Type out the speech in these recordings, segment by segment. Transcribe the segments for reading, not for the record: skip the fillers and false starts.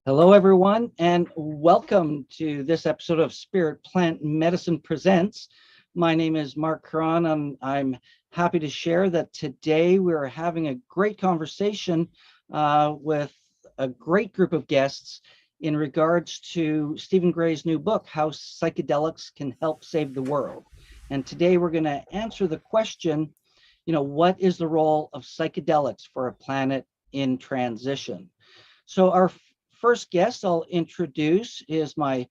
Hello, everyone, and welcome to this episode of Spirit Plant Medicine Presents. My name is Marc Caron, and I'm happy to share that today we're having a great conversation with a great group of guests in regards to Stephen Gray's new book, How Psychedelics Can Help Save the World. And today we're going to answer the question, what is the role of psychedelics for a planet in transition? So our first guest I'll introduce is my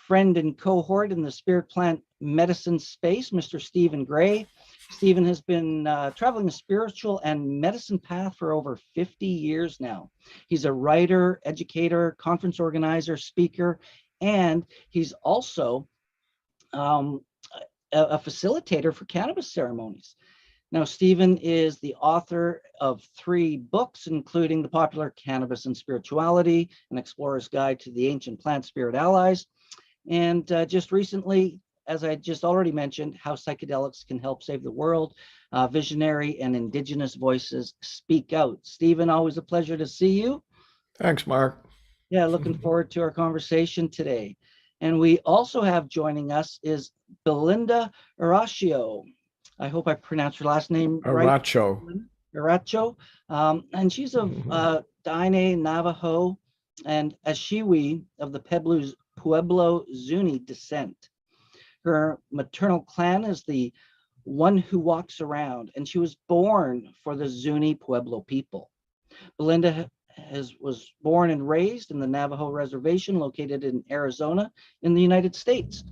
friend and cohort in the spirit plant medicine space, Mr. Stephen Gray. Stephen has been traveling the spiritual and medicine path for over 50 years now. He's a writer, educator, conference organizer, speaker, and he's also a facilitator for cannabis ceremonies. Now, Stephen is the author of 3 books, including the popular Cannabis and Spirituality, An Explorer's Guide to the Ancient Plant Spirit Allies. And just recently, as I just already mentioned, How Psychedelics Can Help Save the World, Visionary and Indigenous Voices Speak Out. Stephen, always a pleasure to see you. Thanks, Mark. Yeah, looking forward to our conversation today. And we also have joining us is Belinda Eriacho. I hope I pronounced her last name right. Eriacho. And she's of Diné, Navajo, and Ashiwi of the Pueblo Zuni descent. Her maternal clan is the One Who Walks Around, and she was born for the Zuni Pueblo people. Belinda was born and raised in the Navajo Reservation located in Arizona in the United States.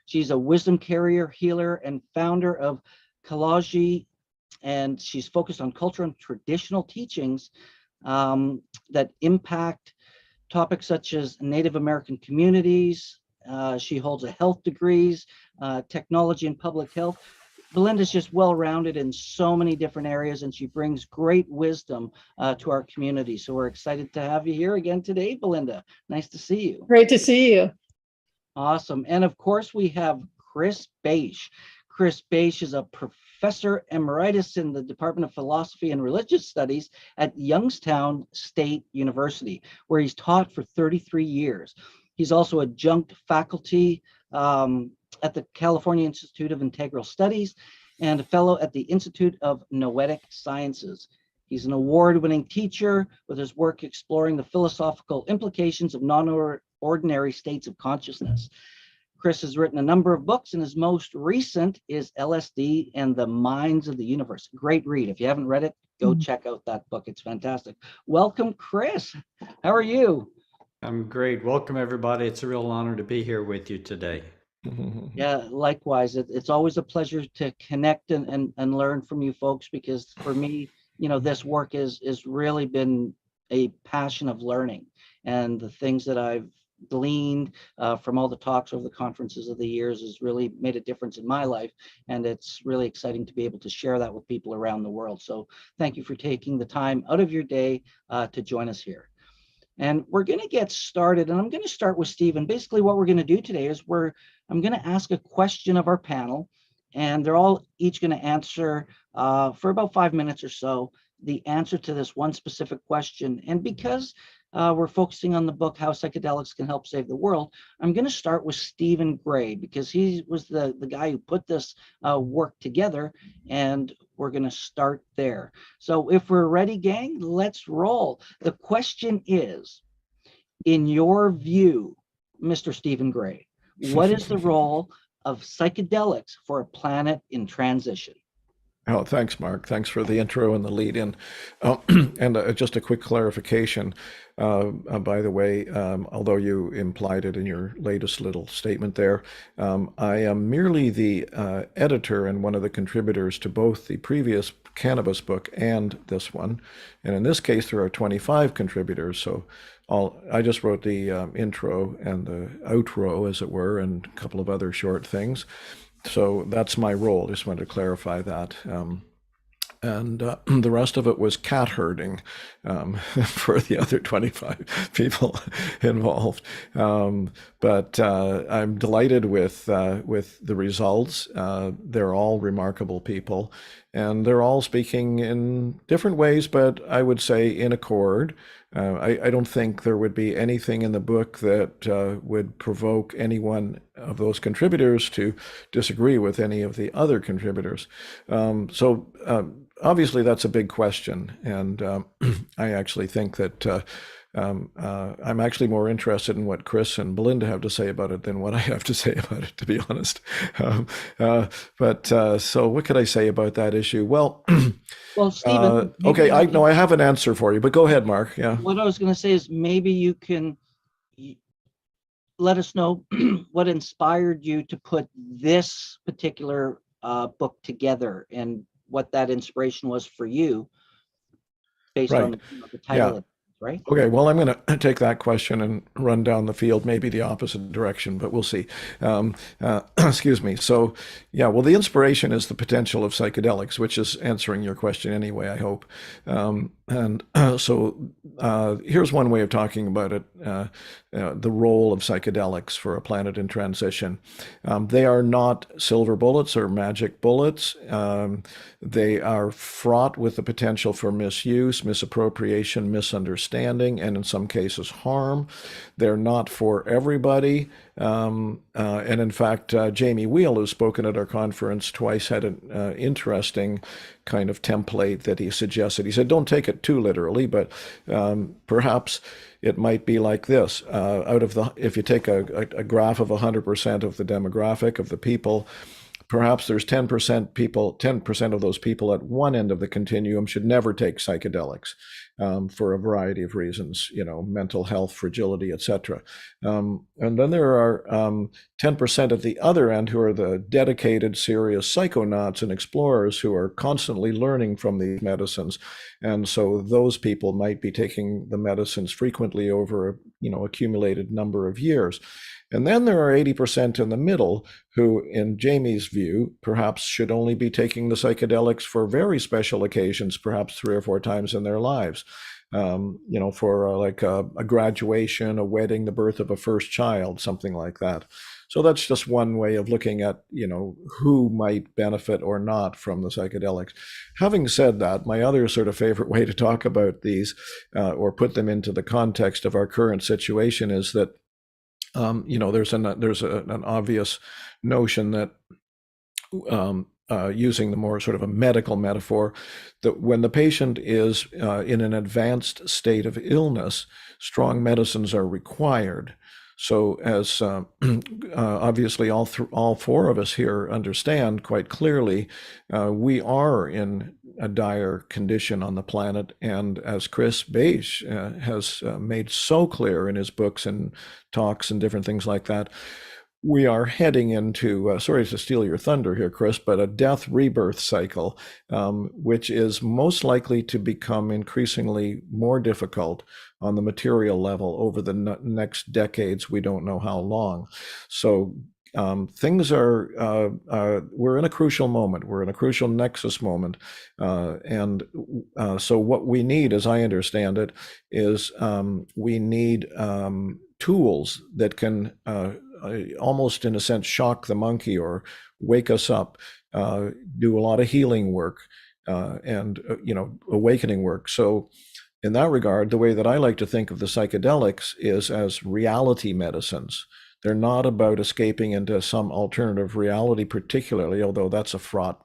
She's a wisdom carrier, healer, and founder of Kalaji, and she's focused on culture and traditional teachings that impact topics such as Native American communities. She holds a health degrees, technology and public health. Belinda's just well-rounded in so many different areas, and she brings great wisdom to our community. So we're excited to have you here again today, Belinda. Nice to see you. Great to see you. Awesome. And of course, we have Chris Bache. Chris Bache is a professor emeritus in the Department of Philosophy and Religious Studies at Youngstown State University, where he's taught for 33 years. He's also adjunct faculty at the California Institute of Integral Studies and a fellow at the Institute of Noetic Sciences. He's an award-winning teacher with his work exploring the philosophical implications of non-ordinary states of consciousness. Chris has written a number of books, and his most recent is LSD and the Minds of the Universe. Great read. If you haven't read it, go check out that book. It's fantastic. Welcome, Chris. How are you? I'm great. Welcome, everybody. It's a real honor to be here with you today. Yeah, likewise. It's always a pleasure to connect and learn from you folks, because for me, this work is really been a passion of learning, and the things that I've gleaned from all the talks over the conferences of the years has really made a difference in my life, and it's really exciting to be able to share that with people around the world. So thank you for taking the time out of your day to join us here. And we're going to get started, and I'm going to start with Stephen. Basically what we're going to do today is I'm going to ask a question of our panel, and they're all each going to answer for about 5 minutes or so the answer to this one specific question. And because we're focusing on the book, How Psychedelics Can Help Save the World, I'm going to start with Stephen Gray, because he was the guy who put this work together, and we're going to start there. So if we're ready, gang, let's roll. The question is, in your view, Mr. Stephen Gray, what is the role of psychedelics for a planet in transition? Oh, thanks, Mark. Thanks for the intro and the lead in. And just a quick clarification, by the way, although you implied it in your latest little statement there, I am merely the editor and one of the contributors to both the previous cannabis book and this one. And in this case, there are 25 contributors. So I just wrote the intro and the outro, as it were, and a couple of other short things. So that's my role. Just wanted to clarify that. And the rest of it was cat herding for the other 25 people involved. But I'm delighted with the results. They're all remarkable people, and they're all speaking in different ways, but I would say in accord. I don't think there would be anything in the book that would provoke any one of those contributors to disagree with any of the other contributors. So obviously that's a big question, and I actually think that I'm actually more interested in what Chris and Belinda have to say about it than what I have to say about it, to be honest. So what could I say about that issue? Well, Well, Stephen, okay, I have an answer for you, but go ahead, Mark. Yeah. what I was going to say is maybe you can let us know what inspired you to put this particular book together and what that inspiration was for you based Right. on the title Yeah. of it, right? Okay, well, I'm going to take that question and run down the field, maybe the opposite direction, but we'll see. Excuse me. So, yeah, well, the inspiration is the potential of psychedelics, which is answering your question anyway, I hope. Here's one way of talking about it, the role of psychedelics for a planet in transition. They are not silver bullets or magic bullets. They are fraught with the potential for misuse, misappropriation, misunderstanding, and in some cases harm. They're not for everybody. And in fact, Jamie Wheel, who's spoken at our conference twice, had an interesting kind of template that he suggested. He said, don't take it too literally, but perhaps it might be like this. If you take a graph of 100% of the demographic of the people, perhaps there's 10% of those people at one end of the continuum should never take psychedelics for a variety of reasons, mental health, fragility, etc. And then there are 10% at the other end who are the dedicated, serious psychonauts and explorers who are constantly learning from these medicines. And so those people might be taking the medicines frequently over, accumulated number of years. And then there are 80% in the middle who, in Jamie's view, perhaps should only be taking the psychedelics for very special occasions, perhaps 3 or 4 times in their lives. For like a graduation, a wedding, the birth of a first child, something like that. So that's just one way of looking at, who might benefit or not from the psychedelics. Having said that, my other sort of favorite way to talk about these or put them into the context of our current situation is that there's an obvious notion that using the more sort of a medical metaphor, that when the patient is in an advanced state of illness, strong medicines are required. So as obviously all 4 of us here understand quite clearly, we are in a dire condition on the planet. And as Chris Bache has made so clear in his books and talks and different things like that, we are heading into, sorry to steal your thunder here, Chris, but a death rebirth cycle, which is most likely to become increasingly more difficult on the material level over the next decades. We don't know how long. So things are, we're in a crucial moment. We're in a crucial nexus moment. So what we need, as I understand it, is we need tools that can almost in a sense shock the monkey or wake us up, do a lot of healing work and awakening work. So in that regard, the way that I like to think of the psychedelics is as reality medicines. They're not about escaping into some alternative reality particularly, although that's a fraught,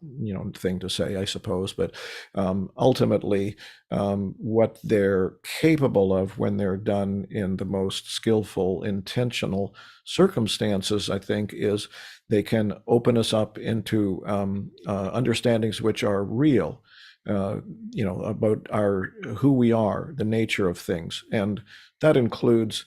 thing to say, I suppose. But ultimately, what they're capable of when they're done in the most skillful, intentional circumstances, I think, is they can open us up into understandings which are real, about who we are, the nature of things. And that includes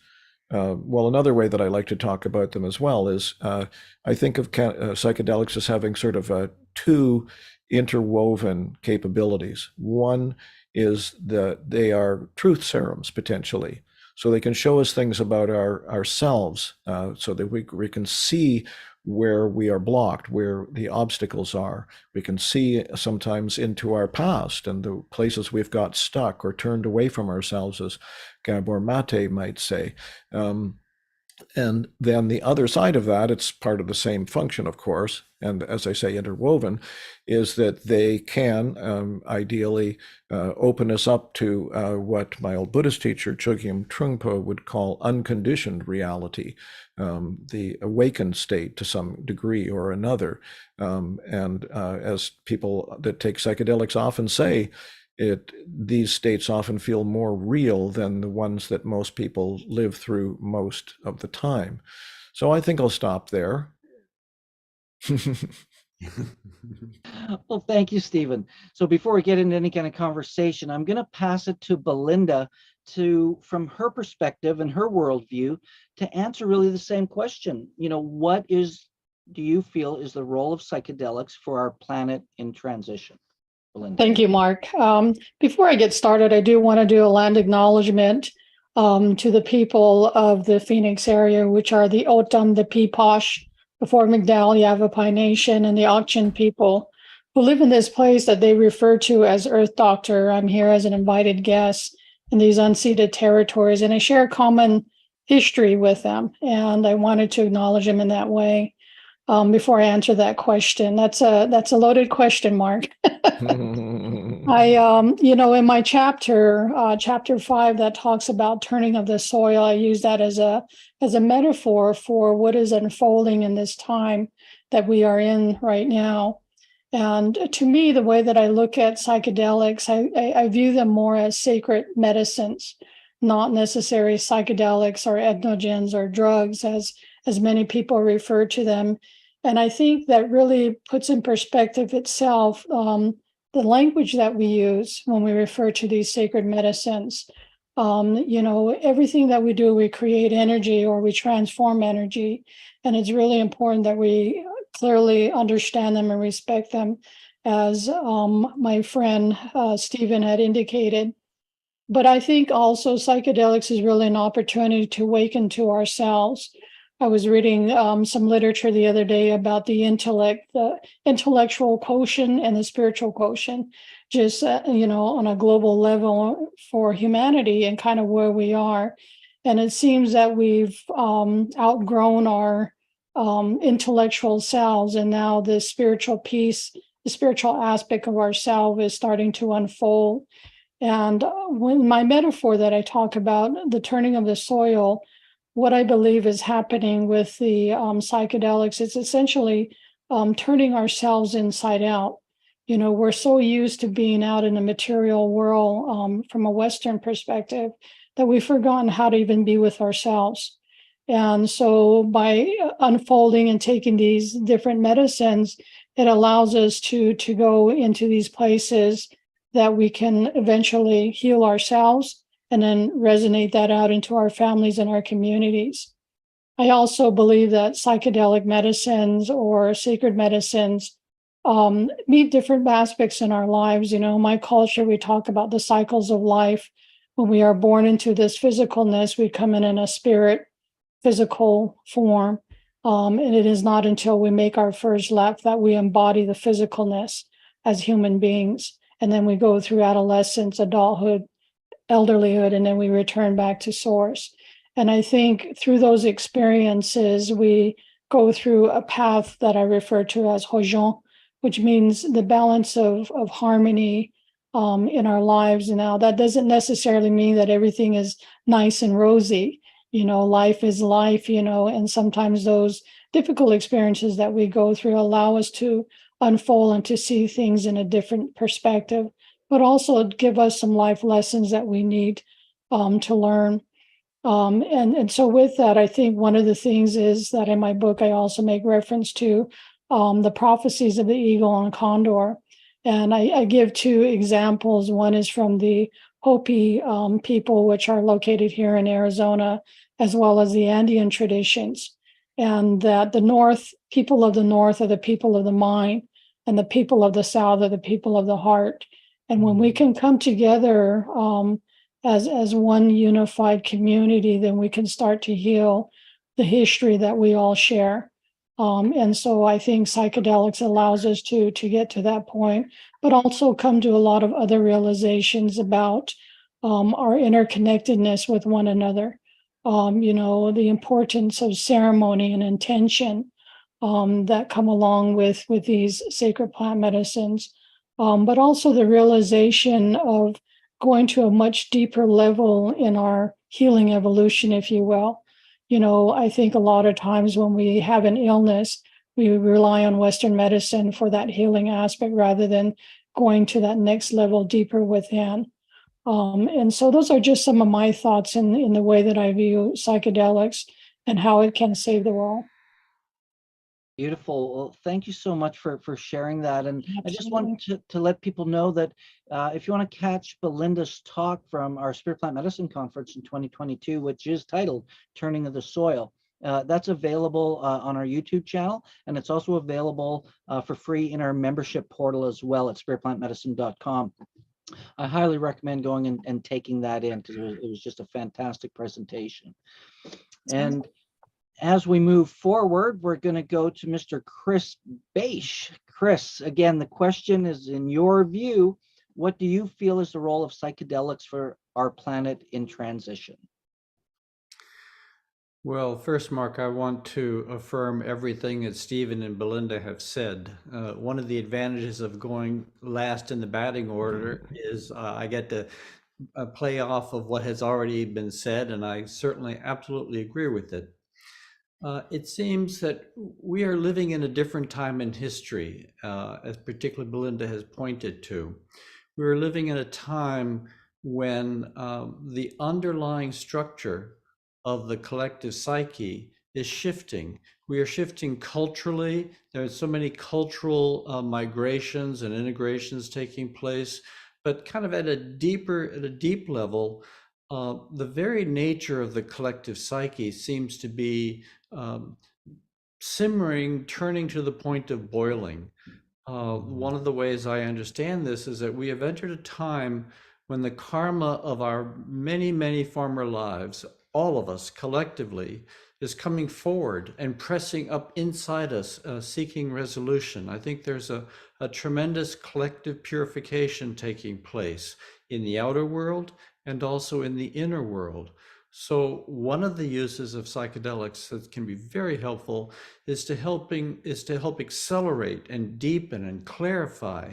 another way that I like to talk about them as well is I think of psychedelics as having sort of 2 interwoven capabilities. One is that they are truth serums potentially. So they can show us things about ourselves so that we can see where we are blocked, where the obstacles are. We can see sometimes into our past and the places we've got stuck or turned away from ourselves, as Gabor Mate might say. And then the other side of that, it's part of the same function, of course, and as I say, interwoven, is that they can ideally open us up to what my old Buddhist teacher, Chogyam Trungpa, would call unconditioned reality, the awakened state to some degree or another. And as people that take psychedelics often say, these states often feel more real than the ones that most people live through most of the time. So I think I'll stop there. Well, thank you, Stephen. So before we get into any kind of conversation, I'm going to pass it to Belinda from her perspective and her worldview, to answer really the same question. What do you feel is the role of psychedelics for our planet in transition? Belinda. Thank you, Mark. Before I get started, I do want to do a land acknowledgement to the people of the Phoenix area, which are the Otam, the Peeposh, the Fort McDowell Yavapai Nation, and the Auction people who live in this place that they refer to as Earth Doctor. I'm here as an invited guest in these unceded territories, and I share a common history with them, and I wanted to acknowledge them in that way. Before I answer that question, that's a loaded question, Mark. I, in my chapter 5, that talks about turning of the soil, I use that as a metaphor for what is unfolding in this time that we are in right now. And to me, the way that I look at psychedelics, I view them more as sacred medicines, not necessarily psychedelics or entheogens or drugs, as many people refer to them. And I think that really puts in perspective itself the language that we use when we refer to these sacred medicines. Everything that we do, we create energy or we transform energy. And it's really important that we clearly understand them and respect them, as my friend Stephen had indicated. But I think also psychedelics is really an opportunity to awaken to ourselves. I was reading some literature the other day about the intellectual quotient and the spiritual quotient, just, on a global level for humanity and kind of where we are. And it seems that we've outgrown our intellectual selves, and now the spiritual piece, the spiritual aspect of ourselves is starting to unfold. And when my metaphor that I talk about, the turning of the soil, what I believe is happening with the psychedelics is essentially turning ourselves inside out. We're so used to being out in the material world from a Western perspective that we've forgotten how to even be with ourselves. And so by unfolding and taking these different medicines, it allows us to go into these places that we can eventually heal ourselves and then resonate that out into our families and our communities. I also believe that psychedelic medicines or sacred medicines meet different aspects in our lives. My culture, we talk about the cycles of life. When we are born into this physicalness, we come in a spirit physical form. And it is not until we make our first lap that we embody the physicalness as human beings. And then we go through adolescence, adulthood, elderlyhood, and then we return back to source. And I think through those experiences, we go through a path that I refer to as Hojon, which means the balance of harmony in our lives. Now, that doesn't necessarily mean that everything is nice and rosy. Life is life, and sometimes those difficult experiences that we go through allow us to unfold and to see things in a different perspective, but also give us some life lessons that we need to learn. And so with that, I think one of the things is that in my book, I also make reference to the prophecies of the eagle and condor. And I give 2 examples. One is from the Hopi people, which are located here in Arizona, as well as the Andean traditions. And that the people of the North are the people of the mind, and the people of the South are the people of the heart. And when we can come together as one unified community, then we can start to heal the history that we all share. And so I think psychedelics allows us to get to that point, but also come to a lot of other realizations about our interconnectedness with one another. the importance of ceremony and intention that come along with these sacred plant medicines, but also the realization of going to a much deeper level in our healing evolution, if you will. I think a lot of times when we have an illness, we rely on Western medicine for that healing aspect rather than going to that next level deeper within. And so those are just some of my thoughts in the way that I view psychedelics and how it can save the world. Beautiful. Well, thank you so much for sharing that. And I just Absolutely. want to let people know that if you want to catch Belinda's talk from our Spirit Plant Medicine Conference in 2022, which is titled Turning of the Soil, that's available on our YouTube channel. And it's also available for free in our membership portal as well at spiritplantmedicine.com. I highly recommend going and taking that in because it was just a fantastic presentation. And as we move forward, we're going to go to Mr. Chris Bache. Chris, again, the question is, in your view, what do you feel is the role of psychedelics for our planet in transition? Well, first, Mark, I want to affirm everything that Stephen and Belinda have said. One of the advantages of going last in the batting order is I get to play off of what has already been said, and I certainly absolutely agree with it. It seems that we are living in a different time in history, as particularly Belinda has pointed to. We're living in a time when the underlying structure of the collective psyche is shifting. We are shifting culturally. There are so many cultural migrations and integrations taking place, but kind of at a deep level, the very nature of the collective psyche seems to be simmering, turning to the point of boiling. One of the ways I understand this is that we have entered a time when the karma of our many, many former lives, all of us collectively, is coming forward and pressing up inside us, seeking resolution. I think there's a tremendous collective purification taking place in the outer world and also in the inner world. So one of the uses of psychedelics that can be very helpful is to help accelerate and deepen and clarify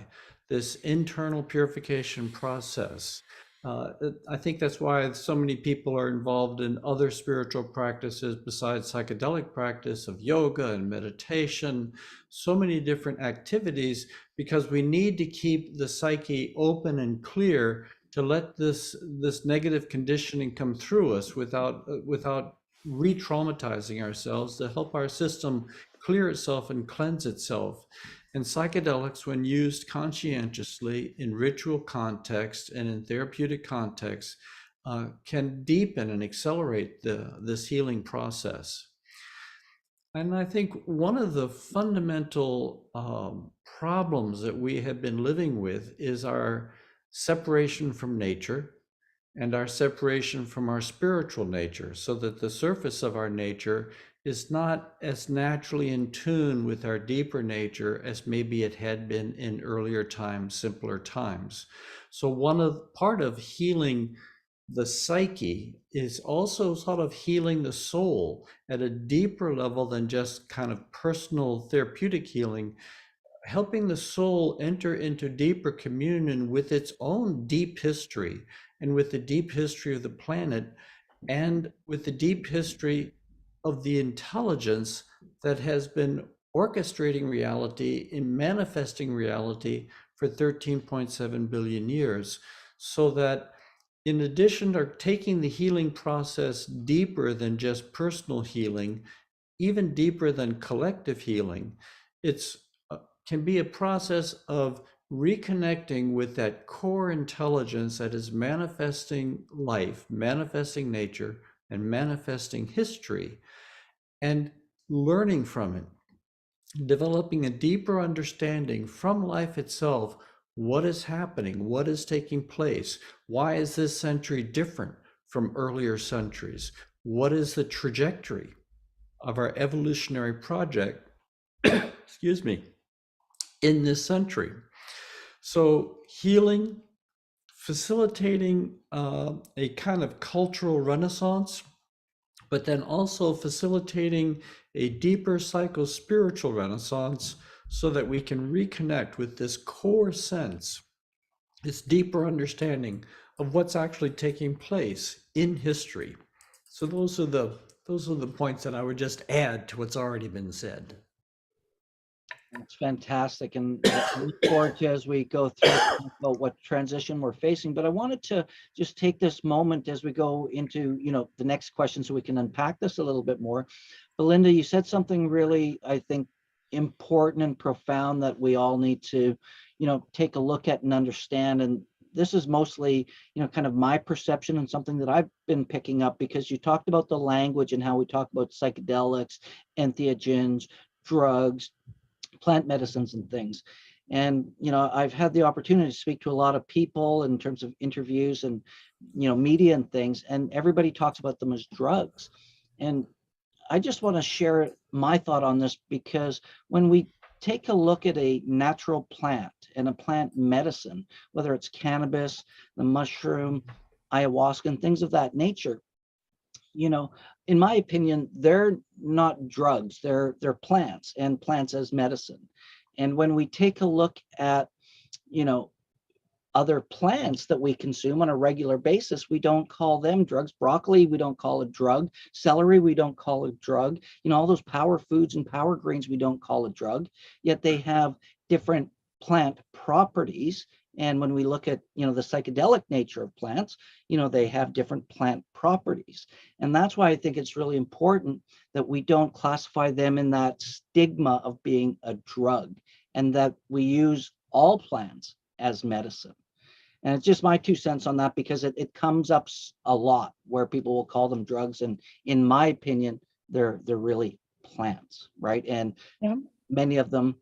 this internal purification process. I think that's why so many people are involved in other spiritual practices besides psychedelic practice of yoga and meditation, so many different activities, because we need to keep the psyche open and clear to let this negative conditioning come through us without re-traumatizing ourselves, to help our system clear itself and cleanse itself. And psychedelics, when used conscientiously in ritual context and in therapeutic context, can deepen and accelerate this healing process. And I think one of the fundamental problems that we have been living with is our separation from nature and our separation from our spiritual nature, so that the surface of our nature is not as naturally in tune with our deeper nature as maybe it had been in earlier times, simpler times. So part of healing the psyche is also sort of healing the soul at a deeper level than just kind of personal therapeutic healing, helping the soul enter into deeper communion with its own deep history and with the deep history of the planet and with the deep history of the intelligence that has been orchestrating reality and manifesting reality for 13.7 billion years. So that in addition to taking the healing process deeper than just personal healing, even deeper than collective healing, it's can be a process of reconnecting with that core intelligence that is manifesting life, manifesting nature, and manifesting history, and learning from it, developing a deeper understanding from life itself. What is happening? What is taking place? Why is this century different from earlier centuries? What is the trajectory of our evolutionary project, excuse me, in this century? So healing, facilitating a kind of cultural renaissance but then also facilitating a deeper psycho-spiritual renaissance so that we can reconnect with this core sense, this deeper understanding of what's actually taking place in history. So those are the points that I would just add to what's already been said. It's fantastic, and I look forward to, as we go through, about what transition we're facing. But I wanted to just take this moment as we go into, the next question, so we can unpack this a little bit more. Belinda, you said something really, I think, important and profound that we all need to, take a look at and understand. And this is mostly, kind of my perception and something that I've been picking up, because you talked about the language and how we talk about psychedelics, entheogens, drugs, plant medicines and things. And, I've had the opportunity to speak to a lot of people in terms of interviews and, media and things, and everybody talks about them as drugs. And I just want to share my thought on this, because when we take a look at a natural plant and a plant medicine, whether it's cannabis, the mushroom, ayahuasca, and things of that nature, in my opinion, they're not drugs, they're plants, and plants as medicine. And when we take a look at, other plants that we consume on a regular basis, we don't call them drugs. Broccoli, we don't call a drug. Celery, we don't call a drug. All those power foods and power greens, we don't call a drug, yet they have different plant properties. And when we look at, the psychedelic nature of plants, they have different plant properties. And that's why I think it's really important that we don't classify them in that stigma of being a drug, and that we use all plants as medicine. And it's just my 2 cents on that, because it comes up a lot where people will call them drugs. And in my opinion, they're really plants, right? And many of them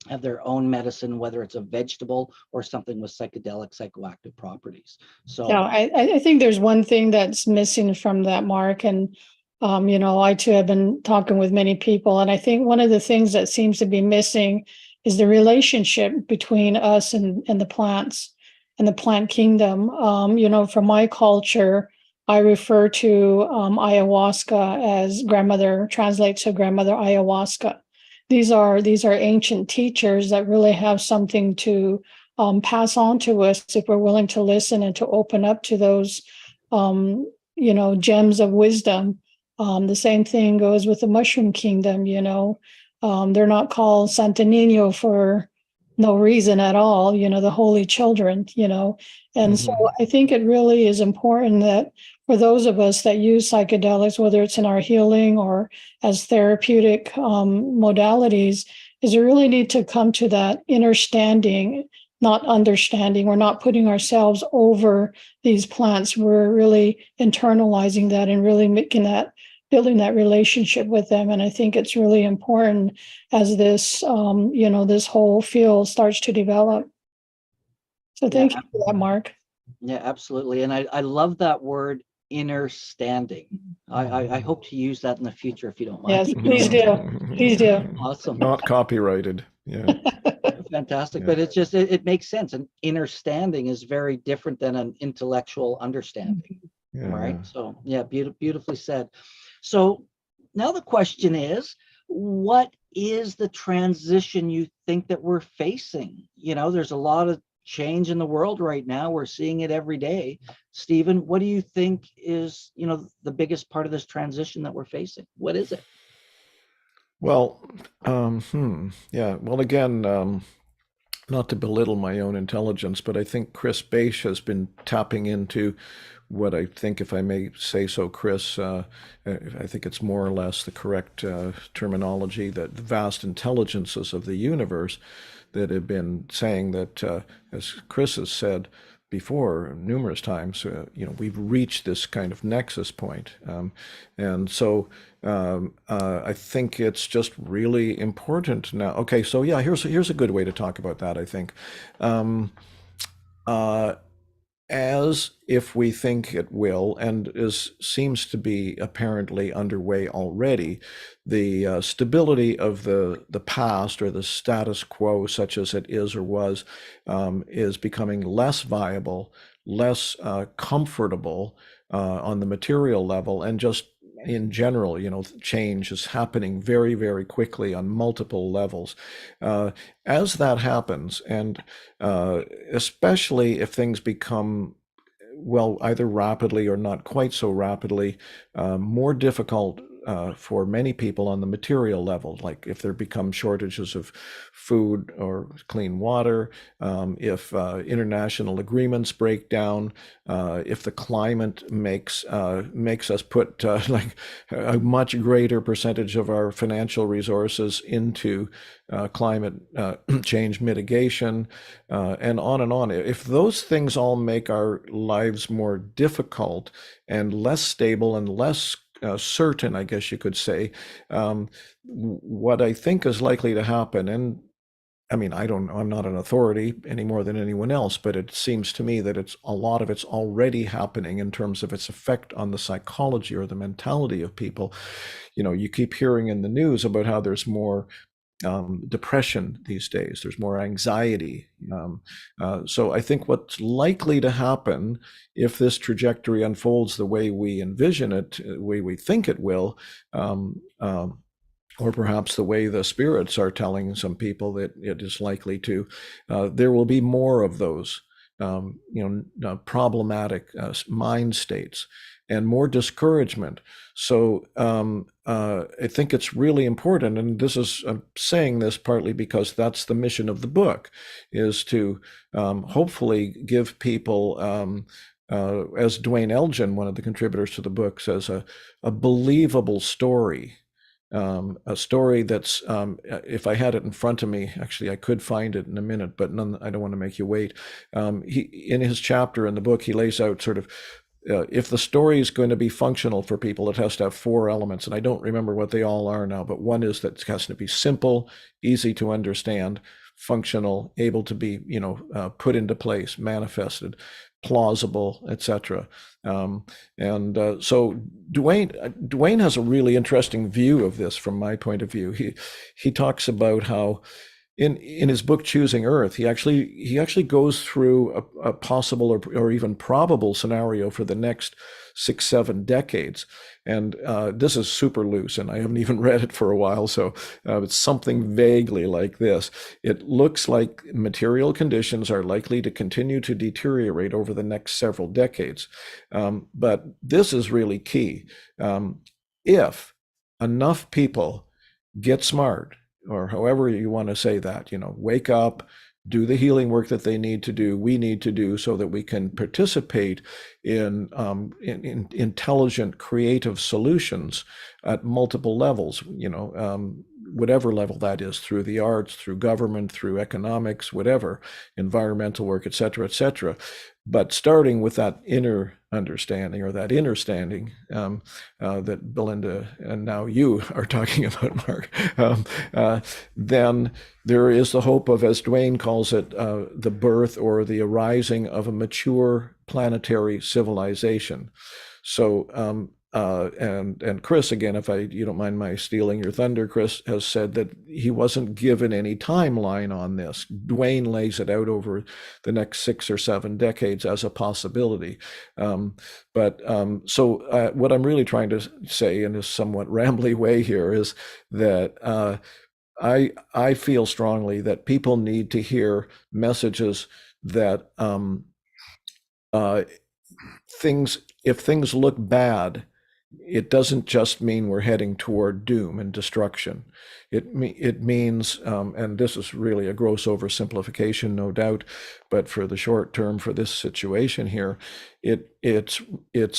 have their own medicine, whether it's a vegetable or something with psychedelic psychoactive properties. So I think there's one thing that's missing from that, Mark. And I too have been talking with many people, and I think one of the things that seems to be missing is the relationship between us and the plants and the plant kingdom. From my culture, I refer to ayahuasca as grandmother, translates to grandmother ayahuasca. These are ancient teachers that really have something to pass on to us if we're willing to listen and to open up to those, gems of wisdom. The same thing goes with the mushroom kingdom. They're not called Santo Nino for no reason at all, the holy children, and so I think it really is important that for those of us that use psychedelics, whether it's in our healing or as therapeutic modalities, is we really need to come to that understanding, not understanding. We're not putting ourselves over these plants. We're really internalizing that and really building that relationship with them. And I think it's really important as this, this whole field starts to develop. So thank you for that, Mark. Yeah, absolutely. And I love that word, inner standing. I hope to use that in the future, if you don't mind. Yes, please do. Please do. Awesome. Not copyrighted. Yeah. Fantastic. But it's just, it makes sense. An inner standing is very different than an intellectual understanding. Yeah. Right. So yeah, beautifully said. So now the question is, what is the transition you think that we're facing? There's a lot of change in the world right now. We're seeing it every day. Stephen, what do you think is, the biggest part of this transition that we're facing? What is it? Well, yeah. Well, again, not to belittle my own intelligence, but I think Chris Bache has been tapping into what I think, if I may say so, Chris, I think it's more or less the correct terminology, that the vast intelligences of the universe that have been saying that, as Chris has said before numerous times, we've reached this kind of nexus point. And so I think it's just really important now. Okay, so yeah, here's a good way to talk about that, I think. As if we think it will, and seems to be apparently underway already, the stability of the past, or the status quo, such as it is or was, is becoming less viable, less comfortable on the material level, and just in general, change is happening very, very quickly on multiple levels. As that happens, and especially if things become, well, either rapidly or not quite so rapidly, more difficult for many people on the material level, like if there become shortages of food or clean water, if international agreements break down, if the climate makes us put like a much greater percentage of our financial resources into climate change mitigation, and on and on. If those things all make our lives more difficult and less stable and less certain, I guess you could say, what I think is likely to happen, and I mean, I'm not an authority any more than anyone else, but it seems to me that a lot of it's already happening in terms of its effect on the psychology or the mentality of people. You keep hearing in the news about how there's more depression these days. There's more anxiety. So I think what's likely to happen if this trajectory unfolds the way we envision it, the way we think it will, or perhaps the way the spirits are telling some people that it is likely to, there will be more of those problematic mind states and more discouragement. So I think it's really important, and I'm saying this partly because that's the mission of the book, is to hopefully give people, as Dwayne Elgin, one of the contributors to the book, says, a believable story. A story that's, if I had it in front of me, actually I could find it in a minute, but I don't want to make you wait. In his chapter in the book, he lays out sort of, if the story is going to be functional for people, it has to have 4 elements, and I don't remember what they all are now, but one is that it has to be simple, easy to understand, functional, able to be, put into place, manifested, plausible, etc. So Dwayne has a really interesting view of this from my point of view. He talks about how in his book Choosing Earth, he actually goes through a possible or even probable scenario for the next 6-7 decades. And this is super loose, and I haven't even read it for a while, so it's something vaguely like this. It looks like material conditions are likely to continue to deteriorate over the next several decades. But this is really key. If enough people get smart, or however you want to say that, wake up, do the healing work that they need to do, we need to do, so that we can participate in intelligent, creative solutions at multiple levels, whatever level that is, through the arts, through government, through economics, whatever, environmental work, et cetera, but starting with that inner understanding, or that inner standing that Belinda and now you are talking about, Marc, then there is the hope of, as Dwayne calls it, the birth or the arising of a mature planetary civilization. So and Chris, again, if you don't mind my stealing your thunder, Chris has said that he wasn't given any timeline on this. Dwayne lays it out over the next 6 or 7 decades as a possibility. So what I'm really trying to say in a somewhat rambly way here is that I feel strongly that people need to hear messages that if things look bad, it doesn't just mean we're heading toward doom and destruction. It means, and this is really a gross oversimplification, no doubt, but for the short term, for this situation here, it's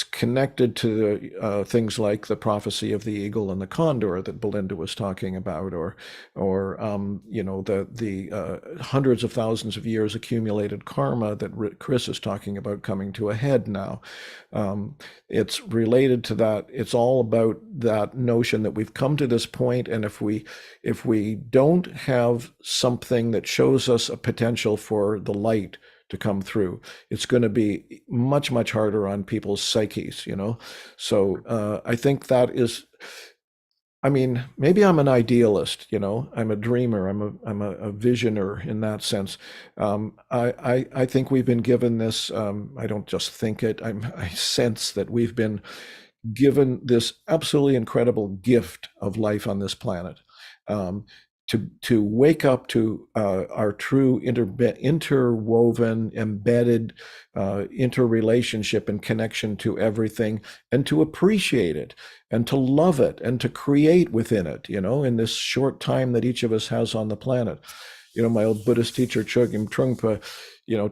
connected to things like the prophecy of the eagle and the condor that Belinda was talking about, or the hundreds of thousands of years accumulated karma that Chris is talking about coming to a head now. It's related to that. It's all about that notion that we've come to this point, and if we don't have something that shows us a potential for the light to come through, it's going to be much, much harder on people's psyches, So I think that is, maybe I'm an idealist, I'm a dreamer, I'm a visioner in that sense. I think we've been given this, I don't just think it, I sense that we've been given this absolutely incredible gift of life on this planet, to wake up to our true interwoven, embedded interrelationship and connection to everything, and to appreciate it and to love it and to create within it, in this short time that each of us has on the planet. My old Buddhist teacher, Chogyam Trungpa,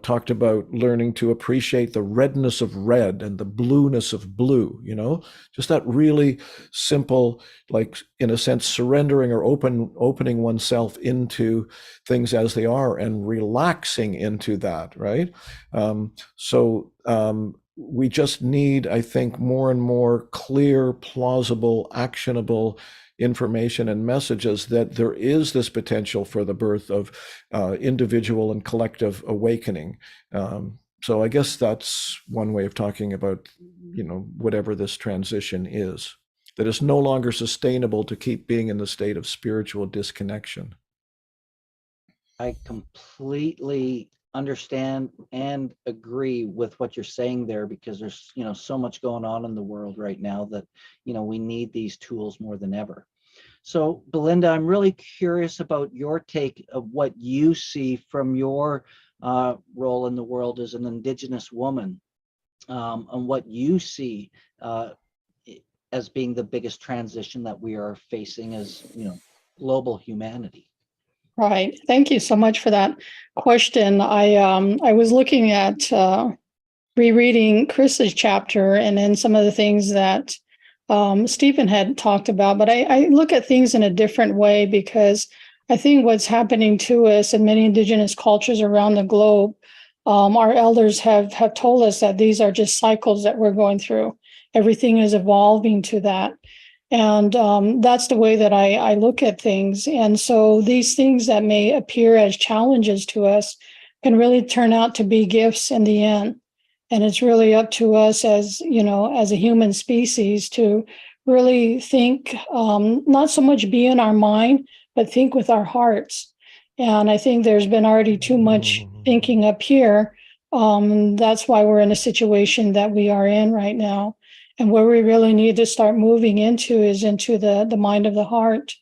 talked about learning to appreciate the redness of red and the blueness of blue, just that really simple, like, in a sense, surrendering or opening oneself into things as they are and relaxing into that, right? We just need, I think, more and more clear, plausible, actionable information and messages that there is this potential for the birth of individual and collective awakening. So I guess that's one way of talking about, whatever this transition is, that it's no longer sustainable to keep being in the state of spiritual disconnection. I completely understand and agree with what you're saying there, because there's so much going on in the world right now that we need these tools more than ever. So Belinda, I'm really curious about your take of what you see from your role in the world as an Indigenous woman, and what you see as being the biggest transition that we are facing as global humanity. Right. Thank you so much for that question. I was looking at rereading Chris's chapter and then some of the things that Stephen had talked about, but I look at things in a different way, because I think what's happening to us in many Indigenous cultures around the globe, our elders have told us that these are just cycles that we're going through. Everything is evolving to that. And that's the way that I look at things. And so these things that may appear as challenges to us can really turn out to be gifts in the end. And it's really up to us as a human species to really think, not so much be in our mind, but think with our hearts. And I think there's been already too much thinking up here. That's why we're in a situation that we are in right now. And where we really need to start moving into is into the mind of the heart.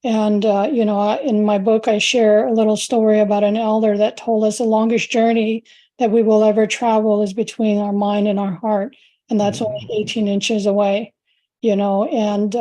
And, in my book, I share a little story about an elder that told us the longest journey that we will ever travel is between our mind and our heart. And that's only 18 inches away, And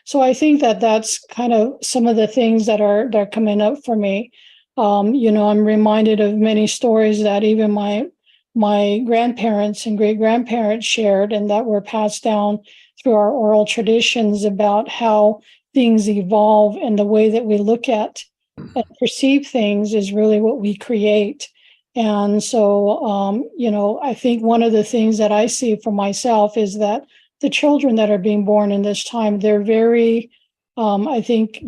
so I think that that's kind of some of the things that are coming up for me. I'm reminded of many stories that even my grandparents and great-grandparents shared, and that were passed down through our oral traditions about how things evolve, and the way that we look at and perceive things is really what we create. And so, I think one of the things that I see for myself is that the children that are being born in this time, they're very, I think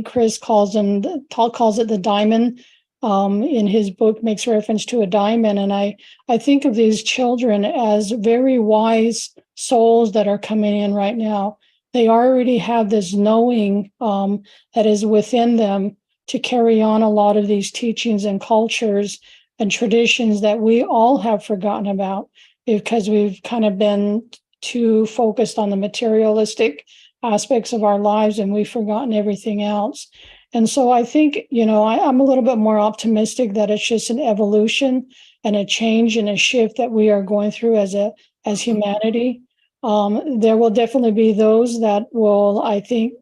Chris calls it the diamond. In his book makes reference to a diamond. And I think of these children as very wise souls that are coming in right now. They already have this knowing that is within them to carry on a lot of these teachings and cultures and traditions that we all have forgotten about, because we've kind of been too focused on the materialistic aspects of our lives, and we've forgotten everything else. And so I think, I'm a little bit more optimistic that it's just an evolution and a change and a shift that we are going through as humanity. There will definitely be those that will, I think,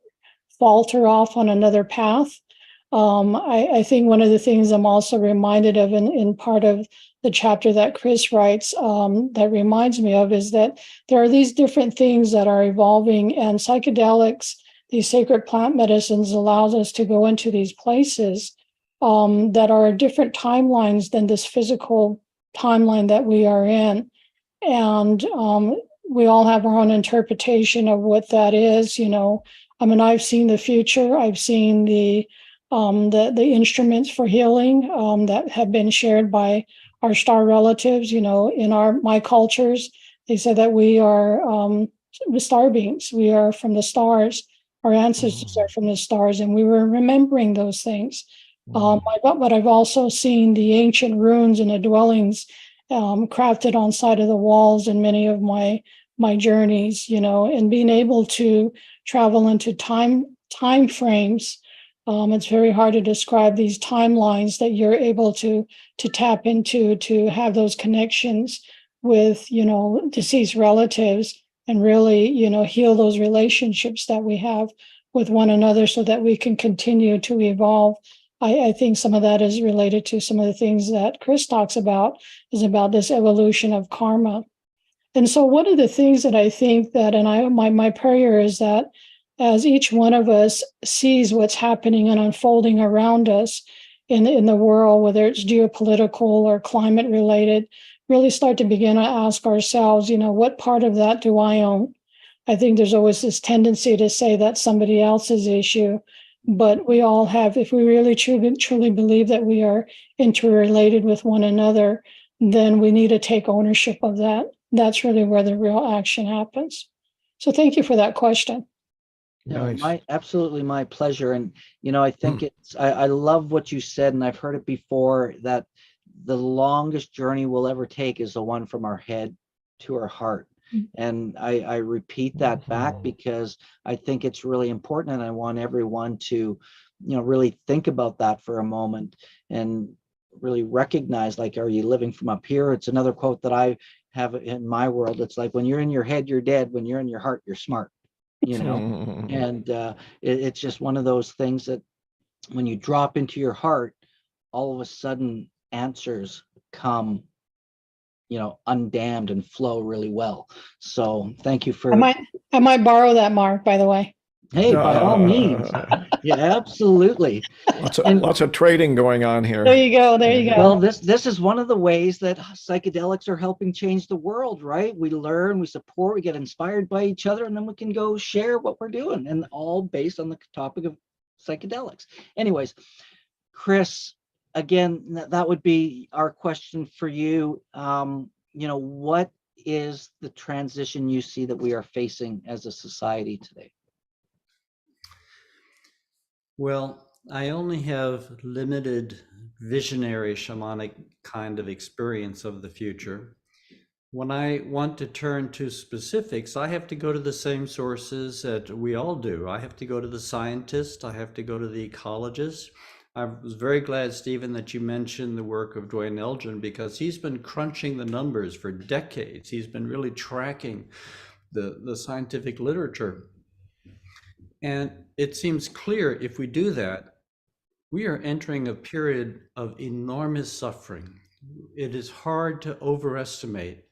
falter off on another path. I think one of the things I'm also reminded of in part of the chapter that Chris writes, that reminds me of, is that there are these different things that are evolving, and psychedelics, these sacred plant medicines, allows us to go into these places that are different timelines than this physical timeline that we are in. And we all have our own interpretation of what that is. I've seen the future. I've seen the instruments for healing that have been shared by our star relatives. In my cultures, they said that we are star beings. We are from the stars. Our ancestors are from the stars, and we were remembering those things. But I've also seen the ancient runes and the dwellings crafted on side of the walls in many of my my journeys, and being able to travel into time frames. It's very hard to describe these timelines that you're able to tap into, to have those connections with, deceased relatives, and really, heal those relationships that we have with one another so that we can continue to evolve. I think some of that is related to some of the things that Chris talks about, is about this evolution of karma. And so one of the things that I think that, and my prayer is that as each one of us sees what's happening and unfolding around us in the world, whether it's geopolitical or climate related, really start to begin to ask ourselves, what part of that do I own? I think there's always this tendency to say that's somebody else's issue, but we all have, if we really truly believe that we are interrelated with one another, then we need to take ownership of that. That's really where the real action happens. So thank you for that question. No, Nice. absolutely my pleasure. And, I think I love what you said, and I've heard it before, that the longest journey we'll ever take is the one from our head to our heart. And I repeat that back because I think it's really important, and I want everyone to, really think about that for a moment and really recognize, like, are you living from up here? It's another quote that I have in my world. It's like, when you're in your head, you're dead. When you're in your heart, you're smart. And it's just one of those things that when you drop into your heart, all of a sudden answers come, undammed and flow really well. So thank you for. I might borrow that, Mark, by the way. Hey, by all means. Yeah, absolutely. Lots of trading going on here. There you go. There you go. Well, this is one of the ways that psychedelics are helping change the world, right? We learn, we support, we get inspired by each other, and then we can go share what we're doing, and all based on the topic of psychedelics. Anyways, Chris, again, that would be our question for you. What is the transition you see that we are facing as a society today? Well, I only have limited visionary shamanic kind of experience of the future. When I want to turn to specifics, I have to go to the same sources that we all do. I have to go to the scientists. I have to go to the ecologists. I was very glad, Stephen, that you mentioned the work of Dwayne Elgin, because he's been crunching the numbers for decades. He's been really tracking the scientific literature. And it seems clear, if we do that, we are entering a period of enormous suffering. It is hard to overestimate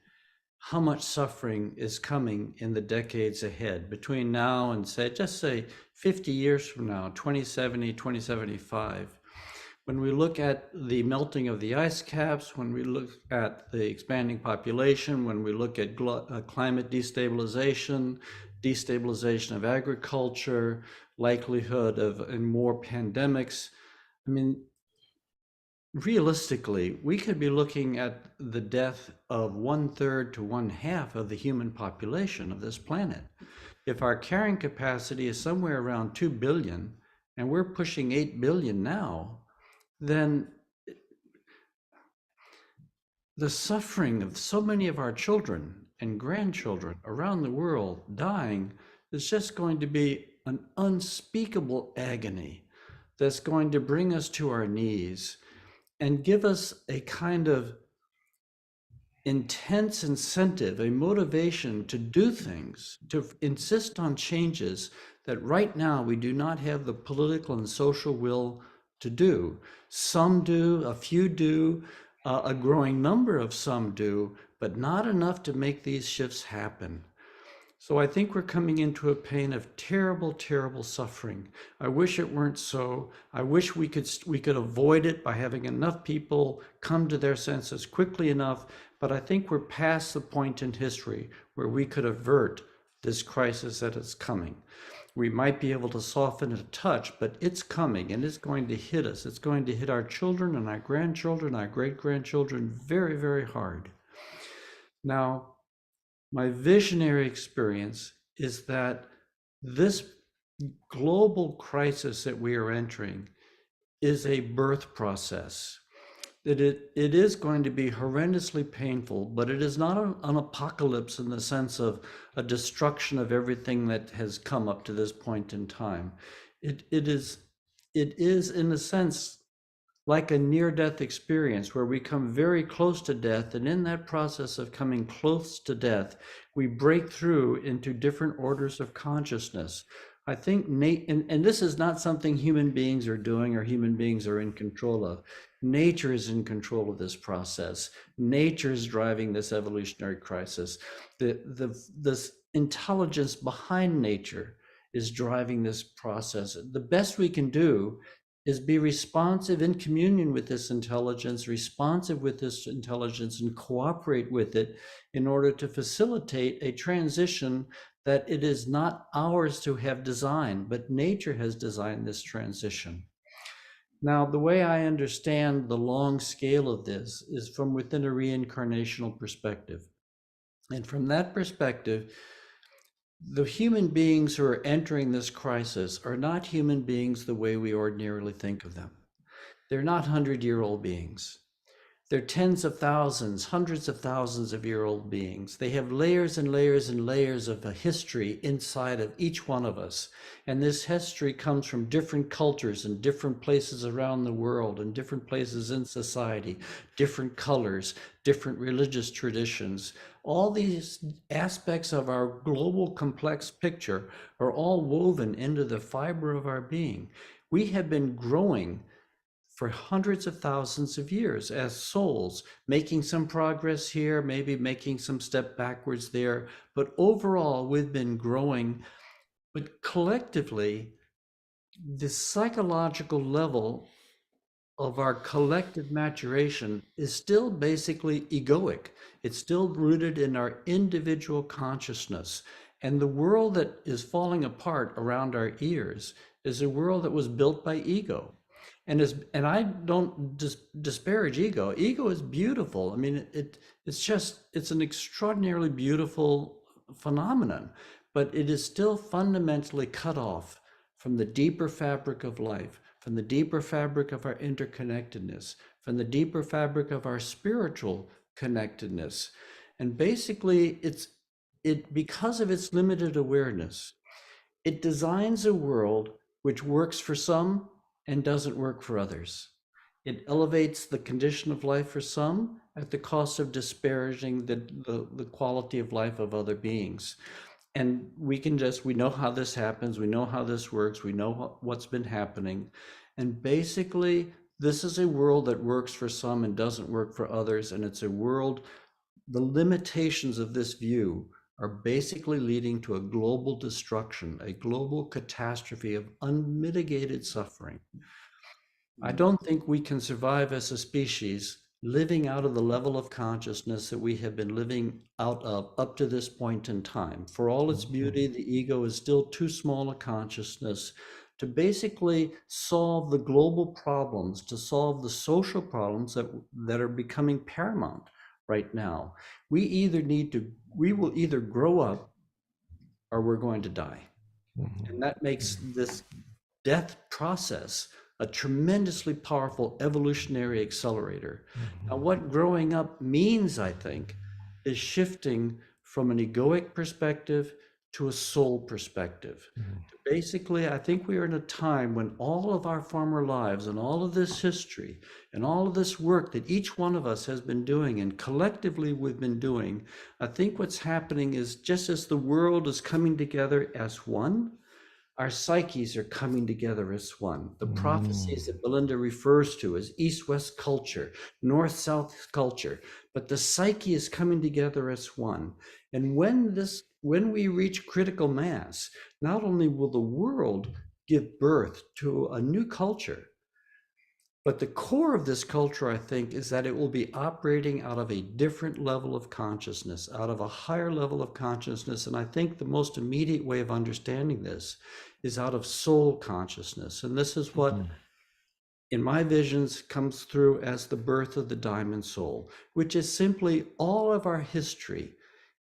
how much suffering is coming in the decades ahead, between now and just say 50 years from now, 2070, 2075. When we look at the melting of the ice caps, when we look at the expanding population, when we look at climate destabilization of agriculture, likelihood of more pandemics. I mean, realistically, we could be looking at the death of 1/3 to 1/2 of the human population of this planet. If our carrying capacity is somewhere around 2 billion, and we're pushing 8 billion now, then the suffering of so many of our children and grandchildren around the world dying is just going to be an unspeakable agony that's going to bring us to our knees and give us a kind of intense incentive, a motivation to do things, to insist on changes that right now we do not have the political and social will to do. Some do, a few do, a growing number of some do, but not enough to make these shifts happen. So I think we're coming into a pain of terrible, terrible suffering. I wish it weren't so. I wish we could avoid it by having enough people come to their senses quickly enough, but I think we're past the point in history where we could avert this crisis that is coming. We might be able to soften it a touch, but it's coming and it's going to hit us. It's going to hit our children and our grandchildren, our great-grandchildren very, very hard. Now, my visionary experience is that this global crisis that we are entering is a birth process. that it is going to be horrendously painful, but it is not an apocalypse in the sense of a destruction of everything that has come up to this point in time. It is in a sense like a near-death experience where we come very close to death, and in that process of coming close to death, we break through into different orders of consciousness. I think, and this is not something human beings are doing or human beings are in control of. Nature is in control of this process. Nature is driving this evolutionary crisis. This intelligence behind nature is driving this process. The best we can do is be responsive in communion with this intelligence, responsive with this intelligence, and cooperate with it in order to facilitate a transition that it is not ours to have designed, but nature has designed this transition. Now, the way I understand the long scale of this is from within a reincarnational perspective. And from that perspective, the human beings who are entering this crisis are not human beings the way we ordinarily think of them. They're not 100-year-old beings. They're tens of thousands, hundreds of thousands of year-old beings. They have layers and layers and layers of a history inside of each one of us. And this history comes from different cultures and different places around the world and different places in society, different colors, different religious traditions. All these aspects of our global complex picture are all woven into the fiber of our being. We have been growing for hundreds of thousands of years as souls, making some progress here, maybe making some step backwards there, but overall we've been growing. But collectively, the psychological level of our collective maturation is still basically egoic. It's still rooted in our individual consciousness. And the world that is falling apart around our ears is a world that was built by ego. And I don't disparage ego. Ego is beautiful. I mean, it's an extraordinarily beautiful phenomenon, but it is still fundamentally cut off from the deeper fabric of life, from the deeper fabric of our interconnectedness, from the deeper fabric of our spiritual connectedness. And basically, because of its limited awareness, it designs a world which works for some and doesn't work for others. It elevates the condition of life for some at the cost of disparaging the quality of life of other beings. And we know how this happens, we know how this works, we know what's been happening. And basically, this is a world that works for some and doesn't work for others. And it's a world, the limitations of this view are basically leading to a global destruction, a global catastrophe of unmitigated suffering. I don't think we can survive as a species living out of the level of consciousness that we have been living out of up to this point in time. For all its beauty, the ego is still too small a consciousness to basically solve the global problems, to solve the social problems that are becoming paramount right now. We will either grow up or we're going to die. And that makes this death process a tremendously powerful evolutionary accelerator. Now, what growing up means, I think, is shifting from an egoic perspective to a soul perspective. Basically, I think we are in a time when all of our former lives and all of this history and all of this work that each one of us has been doing and collectively we've been doing, I think what's happening is just as the world is coming together as one, our psyches are coming together as one. The prophecies that Belinda refers to as East-West culture, North-South culture, but the psyche is coming together as one. And when we reach critical mass, not only will the world give birth to a new culture, but the core of this culture, I think, is that it will be operating out of a different level of consciousness, out of a higher level of consciousness. And I think the most immediate way of understanding this is out of soul consciousness. And this is what, in my visions, comes through as the birth of the diamond soul, which is simply all of our history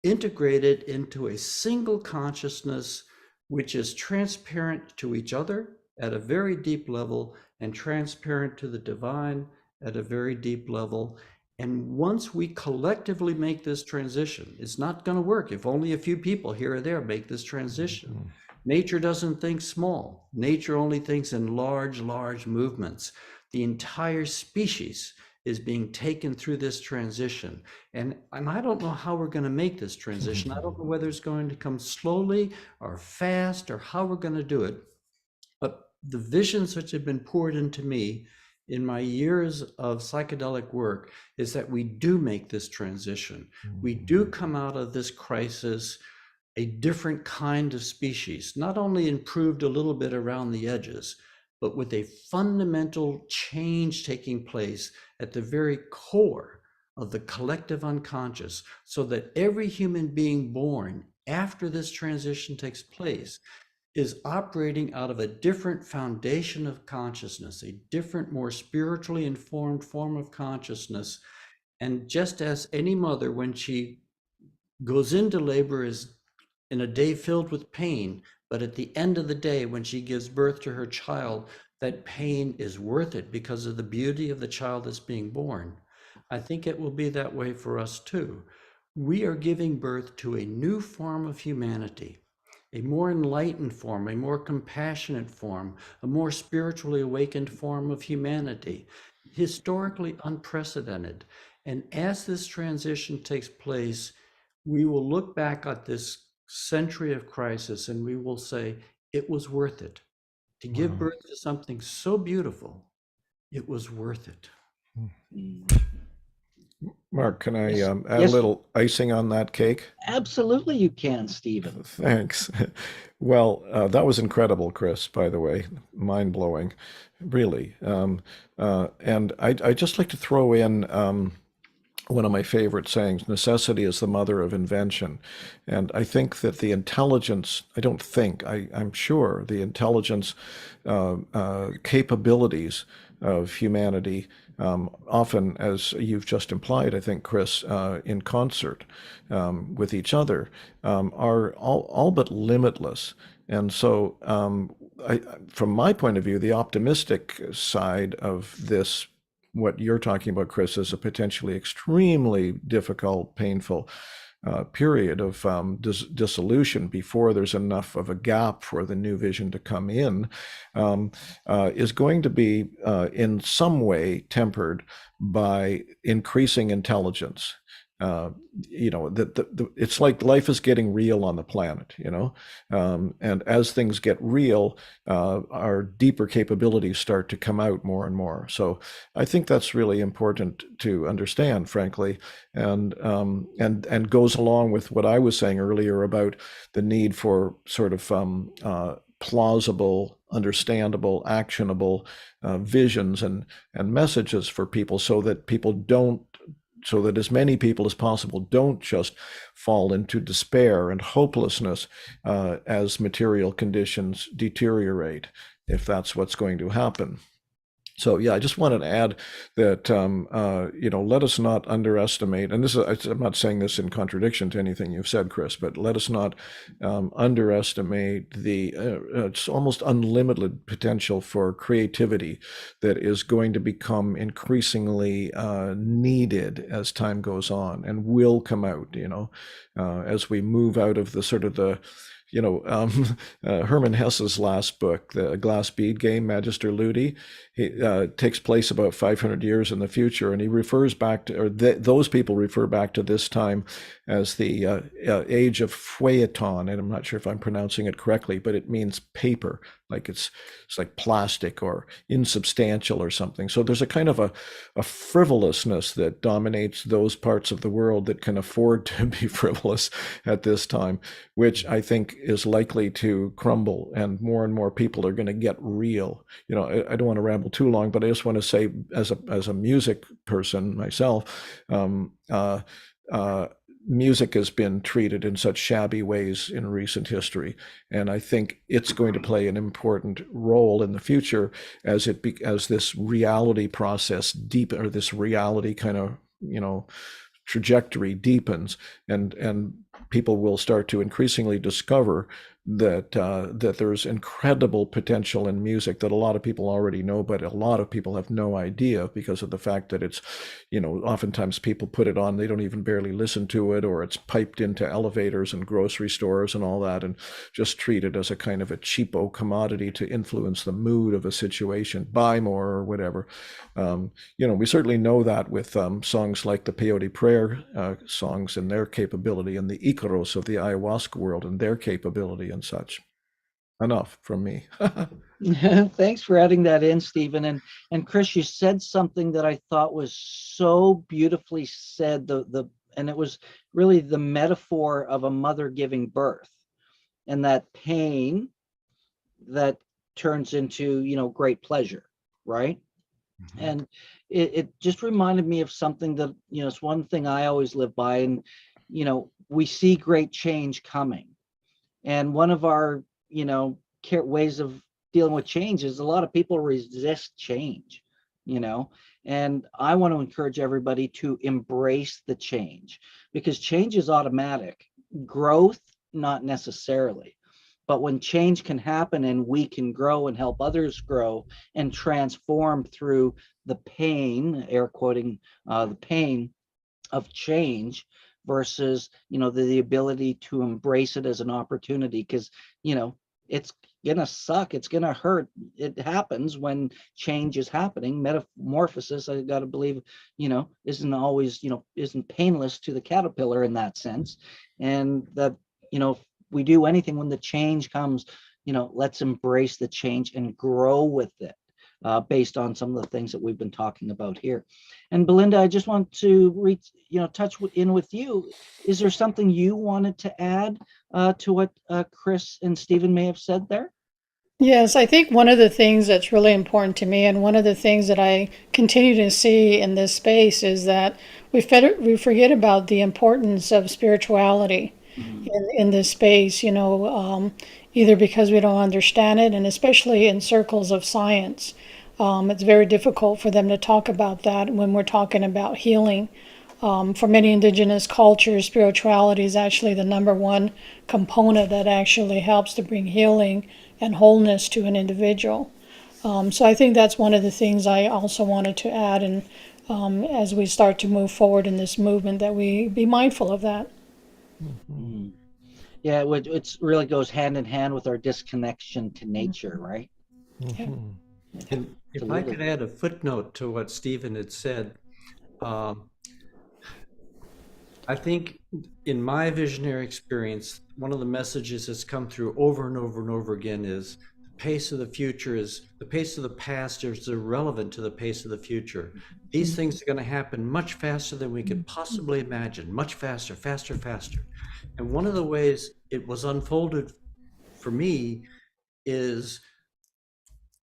integrated into a single consciousness, which is transparent to each other at a very deep level and transparent to the divine at a very deep level. And once we collectively make this transition, it's not going to work if only a few people here or there make this transition. Nature doesn't think small. Nature only thinks in large, large movements. The entire species is being taken through this transition. And I don't know how we're going to make this transition. I don't know whether it's going to come slowly or fast or how we're going to do it. But the visions which have been poured into me in my years of psychedelic work is that we do make this transition. We do come out of this crisis a different kind of species, not only improved a little bit around the edges, but with a fundamental change taking place at the very core of the collective unconscious, so that every human being born after this transition takes place is operating out of a different foundation of consciousness, a different, more spiritually informed form of consciousness. And just as any mother, when she goes into labor, is in a day filled with pain, but at the end of the day, when she gives birth to her child, that pain is worth it because of the beauty of the child that's being born. I think it will be that way for us too. We are giving birth to a new form of humanity, a more enlightened form, a more compassionate form, a more spiritually awakened form of humanity, historically unprecedented. And as this transition takes place, we will look back at this century of crisis and we will say, it was worth it. To give birth to something so beautiful, it was worth it. Mark, can I Yes. add Yes. a little icing on that cake? Absolutely, you can, Stephen. Thanks. Well, that was incredible, Chris, by the way. Mind-blowing, really. And I'd just like to throw in one of my favorite sayings: necessity is the mother of invention. And I think that the intelligence, I'm sure the intelligence capabilities of humanity, often, as you've just implied, I think, Chris, in concert with each other, are all but limitless. And so, from my point of view, the optimistic side of this, what you're talking about, Chris, is a potentially extremely difficult, painful period of dissolution before there's enough of a gap for the new vision to come in, is going to be in some way tempered by increasing intelligence. It's like life is getting real on the planet, and as things get real, our deeper capabilities start to come out more and more. So I think that's really important to understand, frankly, and goes along with what I was saying earlier about the need for sort of plausible, understandable, actionable visions and messages for people, so that as many people as possible don't just fall into despair and hopelessness as material conditions deteriorate, if that's what's going to happen. So yeah, I just wanted to add that let us not underestimate, and I'm not saying this in contradiction to anything you've said, Chris, but let us not underestimate the it's almost unlimited potential for creativity that is going to become increasingly needed as time goes on, and will come out, as we move out of the sort of the Hermann Hesse's last book, The Glass Bead Game, Magister Ludi, takes place about 500 years in the future, and he refers back to, or those people refer back to this time as the age of feuilleton, and I'm not sure if I'm pronouncing it correctly, but it means paper, like it's like plastic or insubstantial or something. So there's a kind of a frivolousness that dominates those parts of the world that can afford to be frivolous at this time, which I think is likely to crumble, and more people are going to get real. I don't want to ramble too long, but I just want to say, as a music person myself, music has been treated in such shabby ways in recent history, and I think it's going to play an important role in the future as this reality process or this reality kind of trajectory deepens, and people will start to increasingly discover that there's incredible potential in music that a lot of people already know, but a lot of people have no idea because of the fact that it's, oftentimes people put it on, they don't even barely listen to it, or it's piped into elevators and grocery stores and all that, and just treat it as a kind of a cheapo commodity to influence the mood of a situation, buy more or whatever. We certainly know that with songs like the Peyote Prayer songs and their capability, and the Icaros of the ayahuasca world and their capability and such. Enough from me. Thanks for adding that in, Stephen. And Chris, you said something that I thought was so beautifully said. And it was really the metaphor of a mother giving birth, and that pain that turns into great pleasure, right? Mm-hmm. And it just reminded me of something that it's one thing I always live by, and we see great change coming, and one of our ways of dealing with change is a lot of people resist change, and I want to encourage everybody to embrace the change, because change is automatic. Growth, not necessarily. But when change can happen and we can grow and help others grow and transform through the pain, air quoting, the pain of change, versus the ability to embrace it as an opportunity, because it's gonna suck, it's gonna hurt. It happens when change is happening. Metamorphosis, I gotta believe, isn't always isn't painless to the caterpillar in that sense. And that if we do anything when the change comes, let's embrace the change and grow with it. Based on some of the things that we've been talking about here. And Belinda, I just want to touch in with you. Is there something you wanted to add to what Chris and Stephen may have said there? Yes, I think one of the things that's really important to me, and one of the things that I continue to see in this space, is that we forget about the importance of spirituality in this space, either because we don't understand it, and especially in circles of science. It's very difficult for them to talk about that when we're talking about healing. For many indigenous cultures, spirituality is actually the number one component that actually helps to bring healing and wholeness to an individual. So I think that's one of the things I also wanted to add, and as we start to move forward in this movement, that we be mindful of that. Mm-hmm. Yeah, it really goes hand in hand with our disconnection to nature, right? Mm-hmm. Yeah. And if I could add a footnote to what Stephen had said, I think in my visionary experience, one of the messages that's come through over and over and over again is the pace of the past is irrelevant to the pace of the future. These things are going to happen much faster than we could possibly imagine, much faster, faster, faster. And one of the ways it was unfolded for me is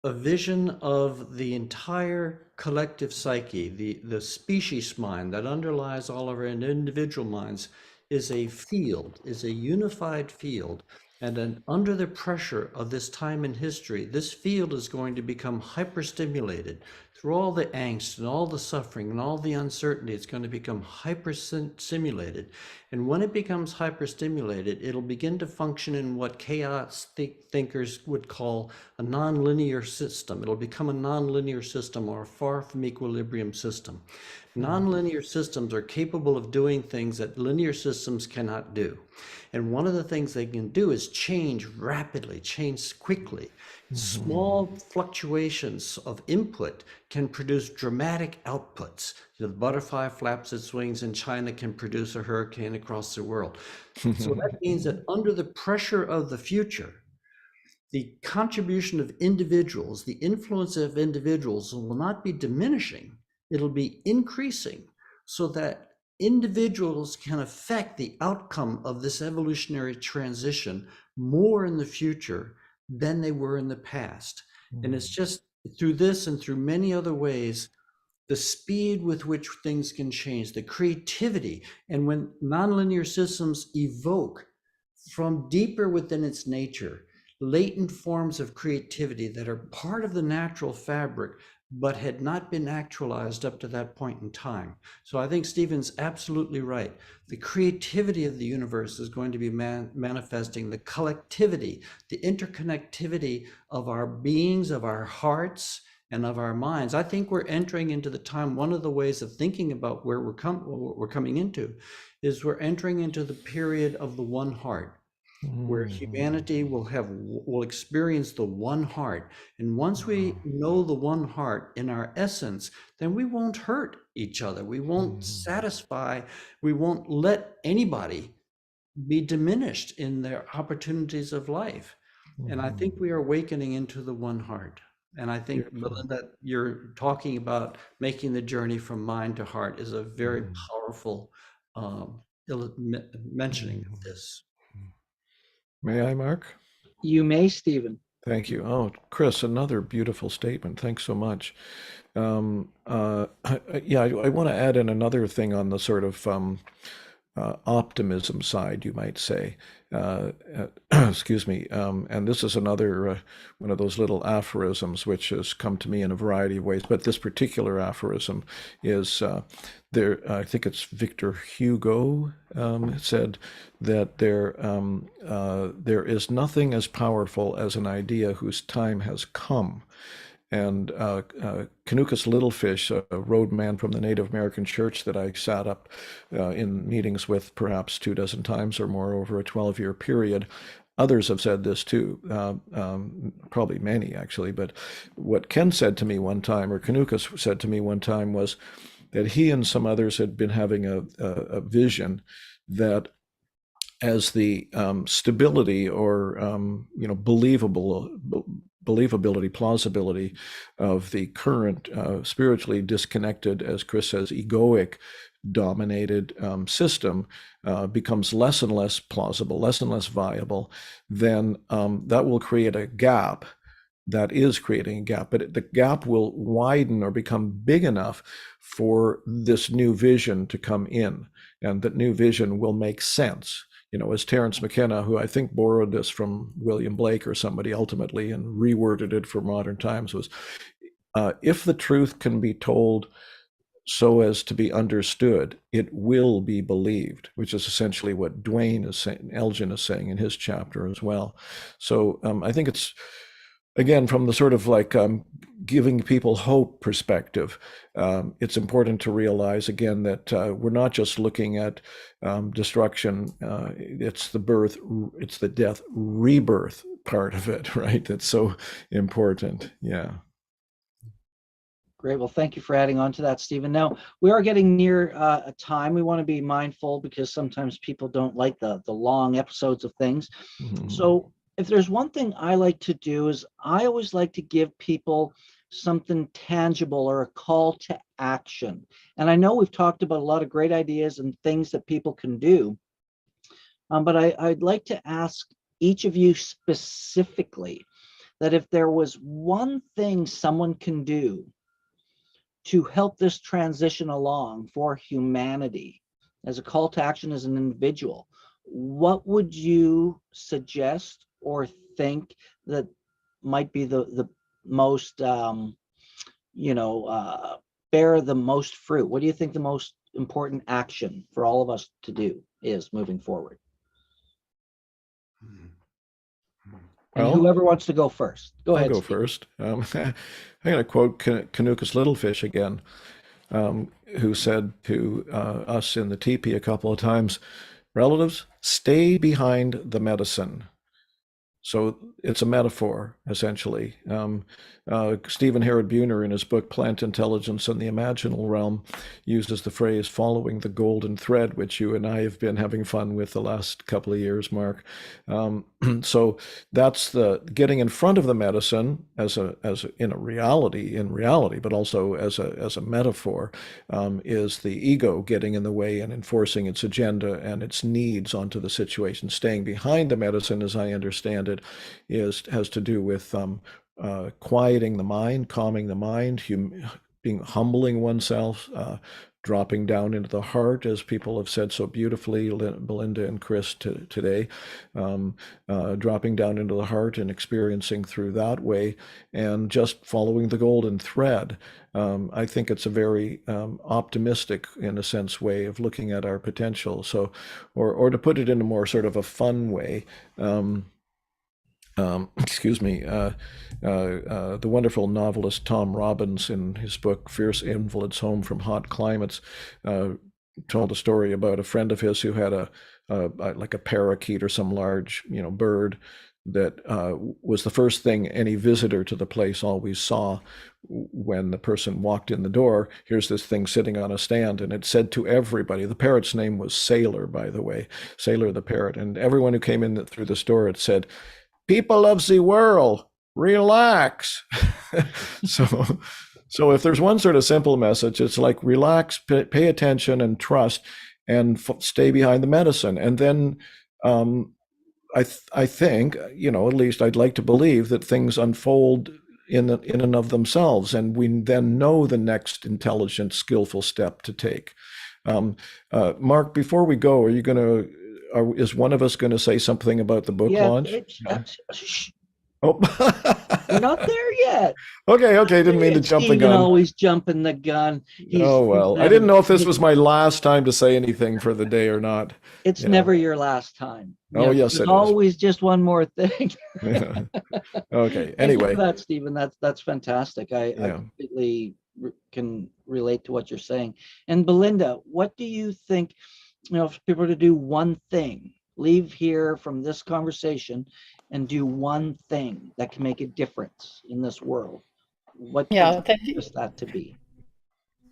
a vision of the entire collective psyche, the species mind that underlies all of our individual minds, is a unified field. And then under the pressure of this time in history, this field is going to become hyperstimulated. Through all the angst and all the suffering and all the uncertainty, it's going to become hyperstimulated. And when it becomes hyperstimulated, it'll begin to function in what chaos thinkers would call a nonlinear system. It'll become a nonlinear system, or a far from equilibrium system. Nonlinear systems are capable of doing things that linear systems cannot do. And one of the things they can do is change rapidly, change quickly. Small fluctuations of input can produce dramatic outputs. The butterfly flaps its wings in China can produce a hurricane across the world. So that means that under the pressure of the future, the contribution of individuals, the influence of individuals will not be diminishing, it'll be increasing, so that individuals can affect the outcome of this evolutionary transition more in the future than they were in the past. And it's just through this and through many other ways, the speed with which things can change, the creativity, and when nonlinear systems evoke from deeper within its nature, latent forms of creativity that are part of the natural fabric, but had not been actualized up to that point in time. So I think Stephen's absolutely right. The creativity of the universe is going to be manifesting the collectivity, the interconnectivity of our beings, of our hearts, and of our minds. I think we're entering into the time, one of the ways of thinking about where what we're coming into is we're entering into the period of the one heart, where humanity will experience the one heart. And once we know the one heart in our essence, then we won't hurt each other. We won't satisfy, we won't let anybody be diminished in their opportunities of life. And I think we are awakening into the one heart. And I think, Belinda, you're talking about making the journey from mind to heart is a very powerful mentioning of this. May I, Mark? You may, Stephen. Thank you. Oh, Chris, another beautiful statement. Thanks so much. Yeah, I want to add in another thing on the sort of optimism side, you might say. Excuse me. And this is another one of those little aphorisms which has come to me in a variety of ways. But this particular aphorism is there. I think it's Victor Hugo said that there is nothing as powerful as an idea whose time has come. And Canucus Littlefish, a roadman from the Native American Church that I sat up in meetings with perhaps 24 times or more over a 12-year period. Others have said this too, probably many actually, but what Ken said to me one time, or Canucus said to me one time, was that he and some others had been having a vision that as the stability or believability, plausibility of the current spiritually disconnected, as Chris says, egoic dominated system becomes less and less plausible, less and less viable, then that will create a gap. That is creating a gap, but the gap will widen or become big enough for this new vision to come in, and that new vision will make sense. You know, as Terence McKenna, who I think borrowed this from William Blake or somebody ultimately and reworded it for modern times, was if the truth can be told so as to be understood, it will be believed, which is essentially what Dwayne is saying, Elgin is saying in his chapter as well. So I think it's, again, from the sort of like giving people hope perspective, it's important to realize again that we're not just looking at destruction, it's the birth, it's the death, rebirth part of it, right? That's so important. Yeah. Great. Well, thank you for adding on to that, Stephen. Now, we are getting near a time. We want to be mindful because sometimes people don't like the long episodes of things. So if there's one thing I like to do is I always like to give people something tangible or a call to action. And I know we've talked about a lot of great ideas and things that people can do, but I'd like to ask each of you specifically that if there was one thing someone can do to help this transition along for humanity as a call to action as an individual, what would you suggest or think that might be the most, bear the most fruit? What do you think the most important action for all of us to do is moving forward? And Well, whoever wants to go first, go I'll ahead. go Steve. first. I'm going to quote Canucus Littlefish again, who said to us in the teepee a couple of times, relatives, stay behind the medicine. So it's a metaphor, essentially. Stephen Herod Buhner, in his book Plant Intelligence and the Imaginal Realm, uses the phrase following the golden thread, which you and I have been having fun with the last couple of years, Mark. So that's the getting in front of the medicine as in reality, but also as a metaphor, is the ego getting in the way and enforcing its agenda and its needs onto the situation. Staying behind the medicine, as I understand it, has to do with quieting the mind, calming the mind, humbling oneself, dropping down into the heart, as people have said so beautifully, Belinda and Chris today, dropping down into the heart and experiencing through that way, and just following the golden thread. I think it's a very optimistic, in a sense, way of looking at our potential. So, or to put it in a more sort of a fun way, excuse me, the wonderful novelist Tom Robbins, in his book Fierce Invalids Home from Hot Climates, told a story about a friend of his who had like a parakeet or some large, bird that was the first thing any visitor to the place always saw when the person walked in the door. Here's this thing sitting on a stand, and it said to everybody, the parrot's name was Sailor, by the way, Sailor the parrot, and everyone who came in through the store, it said, "People of the world, relax." So if there's one sort of simple message, it's like relax, pay attention, and trust, and stay behind the medicine. And then I think, at least I'd like to believe that things unfold in and of themselves, and we then know the next intelligent, skillful step to take. Marc, before we go, is one of us going to say something about the book launch? Oh, We're not there yet. Okay. Didn't mean to jump the gun. Always jumping the gun. I didn't know if this was my last time to say anything for the day or not. It's never your last time. Oh, yes, it is. Always just one more thing. Yeah. Okay. Anyway, that's Stephen. That's fantastic. I completely can relate to what you're saying. And Belinda, what do you think? If people were to do one thing, leave here from this conversation and do one thing that can make a difference in this world, what is that to be?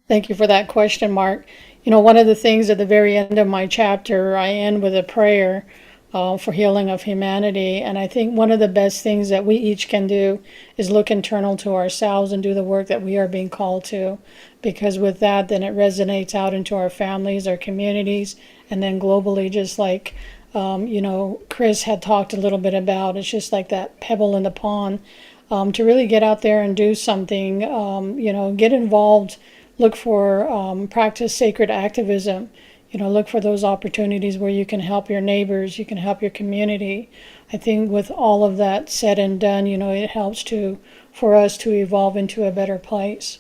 Thank you for that question, Marc. One of the things at the very end of my chapter, I end with a prayer for healing of humanity. And I think one of the best things that we each can do is look internal to ourselves and do the work that we are being called to. Because with that, then it resonates out into our families, our communities, and then globally, just like, Chris had talked a little bit about. It's just like that pebble in the pond. To really get out there and do something, get involved, look for, practice sacred activism. Look for those opportunities where you can help your neighbors, you can help your community. I think with all of that said and done, it helps for us to evolve into a better place.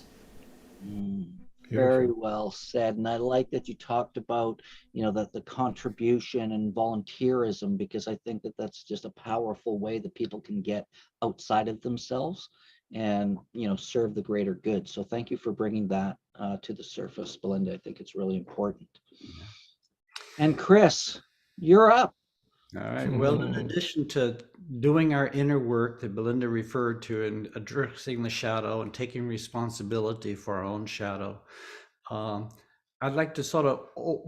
Very well said. And I like that you talked about, that the contribution and volunteerism, because I think that that's just a powerful way that people can get outside of themselves and, serve the greater good. So thank you for bringing that to the surface, Belinda. I think it's really important. And Chris, you're up. All right. Well, in addition to doing our inner work that Belinda referred to and addressing the shadow and taking responsibility for our own shadow, I'd like to sort of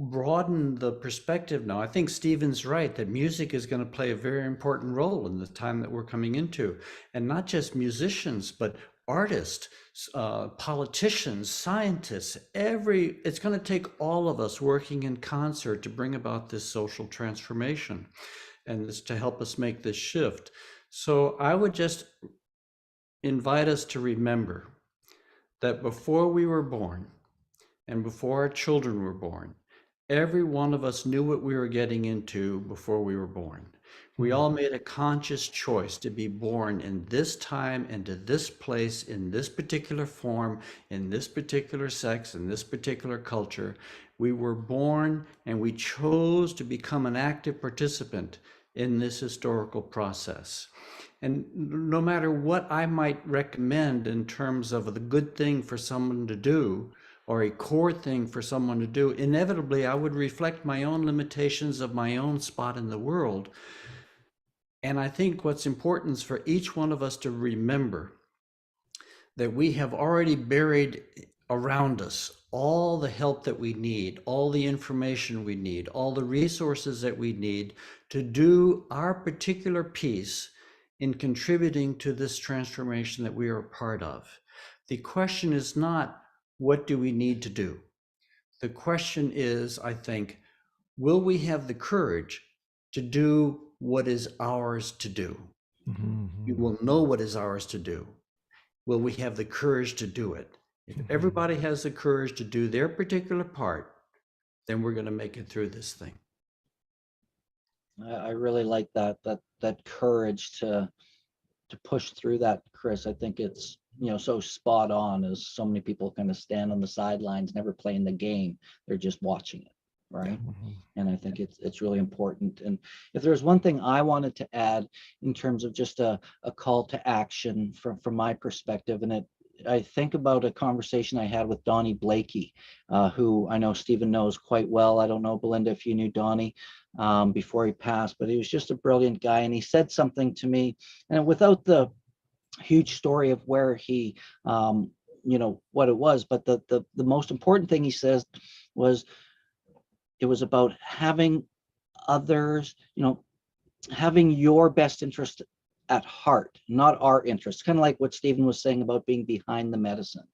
broaden the perspective now. I think Stephen's right that music is going to play a very important role in the time that we're coming into, and not just musicians, but artists, politicians, scientists, it's going to take all of us working in concert to bring about this social transformation and this to help us make this shift. So I would just invite us to remember that before we were born and before our children were born, every one of us knew what we were getting into before we were born. We all made a conscious choice to be born in this time and to this place, in this particular form, in this particular sex, in this particular culture. We were born and we chose to become an active participant in this historical process. And no matter what I might recommend in terms of the good thing for someone to do, or a core thing for someone to do, inevitably I would reflect my own limitations of my own spot in the world. And I think what's important is for each one of us to remember that we have already buried around us all the help that we need, all the information we need, all the resources that we need to do our particular piece in contributing to this transformation that we are a part of. The question is not, what do we need to do? The question is, I think, will we have the courage to do what is ours to do? We will know what is ours to do. Will we have the courage to do it? If everybody has the courage to do their particular part, then we're going to make it through this thing. I really like that courage to push through that, Chris. I think it's, so spot on, as so many people kind of stand on the sidelines, never playing the game. They're just watching it, right? And I think it's really important. And if there's one thing I wanted to add in terms of just a call to action from my perspective, and I think about a conversation I had with Donnie Blakey, who I know Stephen knows quite well. I don't know, Belinda, if you knew Donnie before he passed, but he was just a brilliant guy. And he said something to me, and without the huge story of where he, what it was, but the most important thing he says was, it was about having others, having your best interest at heart, not our interests, kind of like what Stephen was saying about being behind the medicine,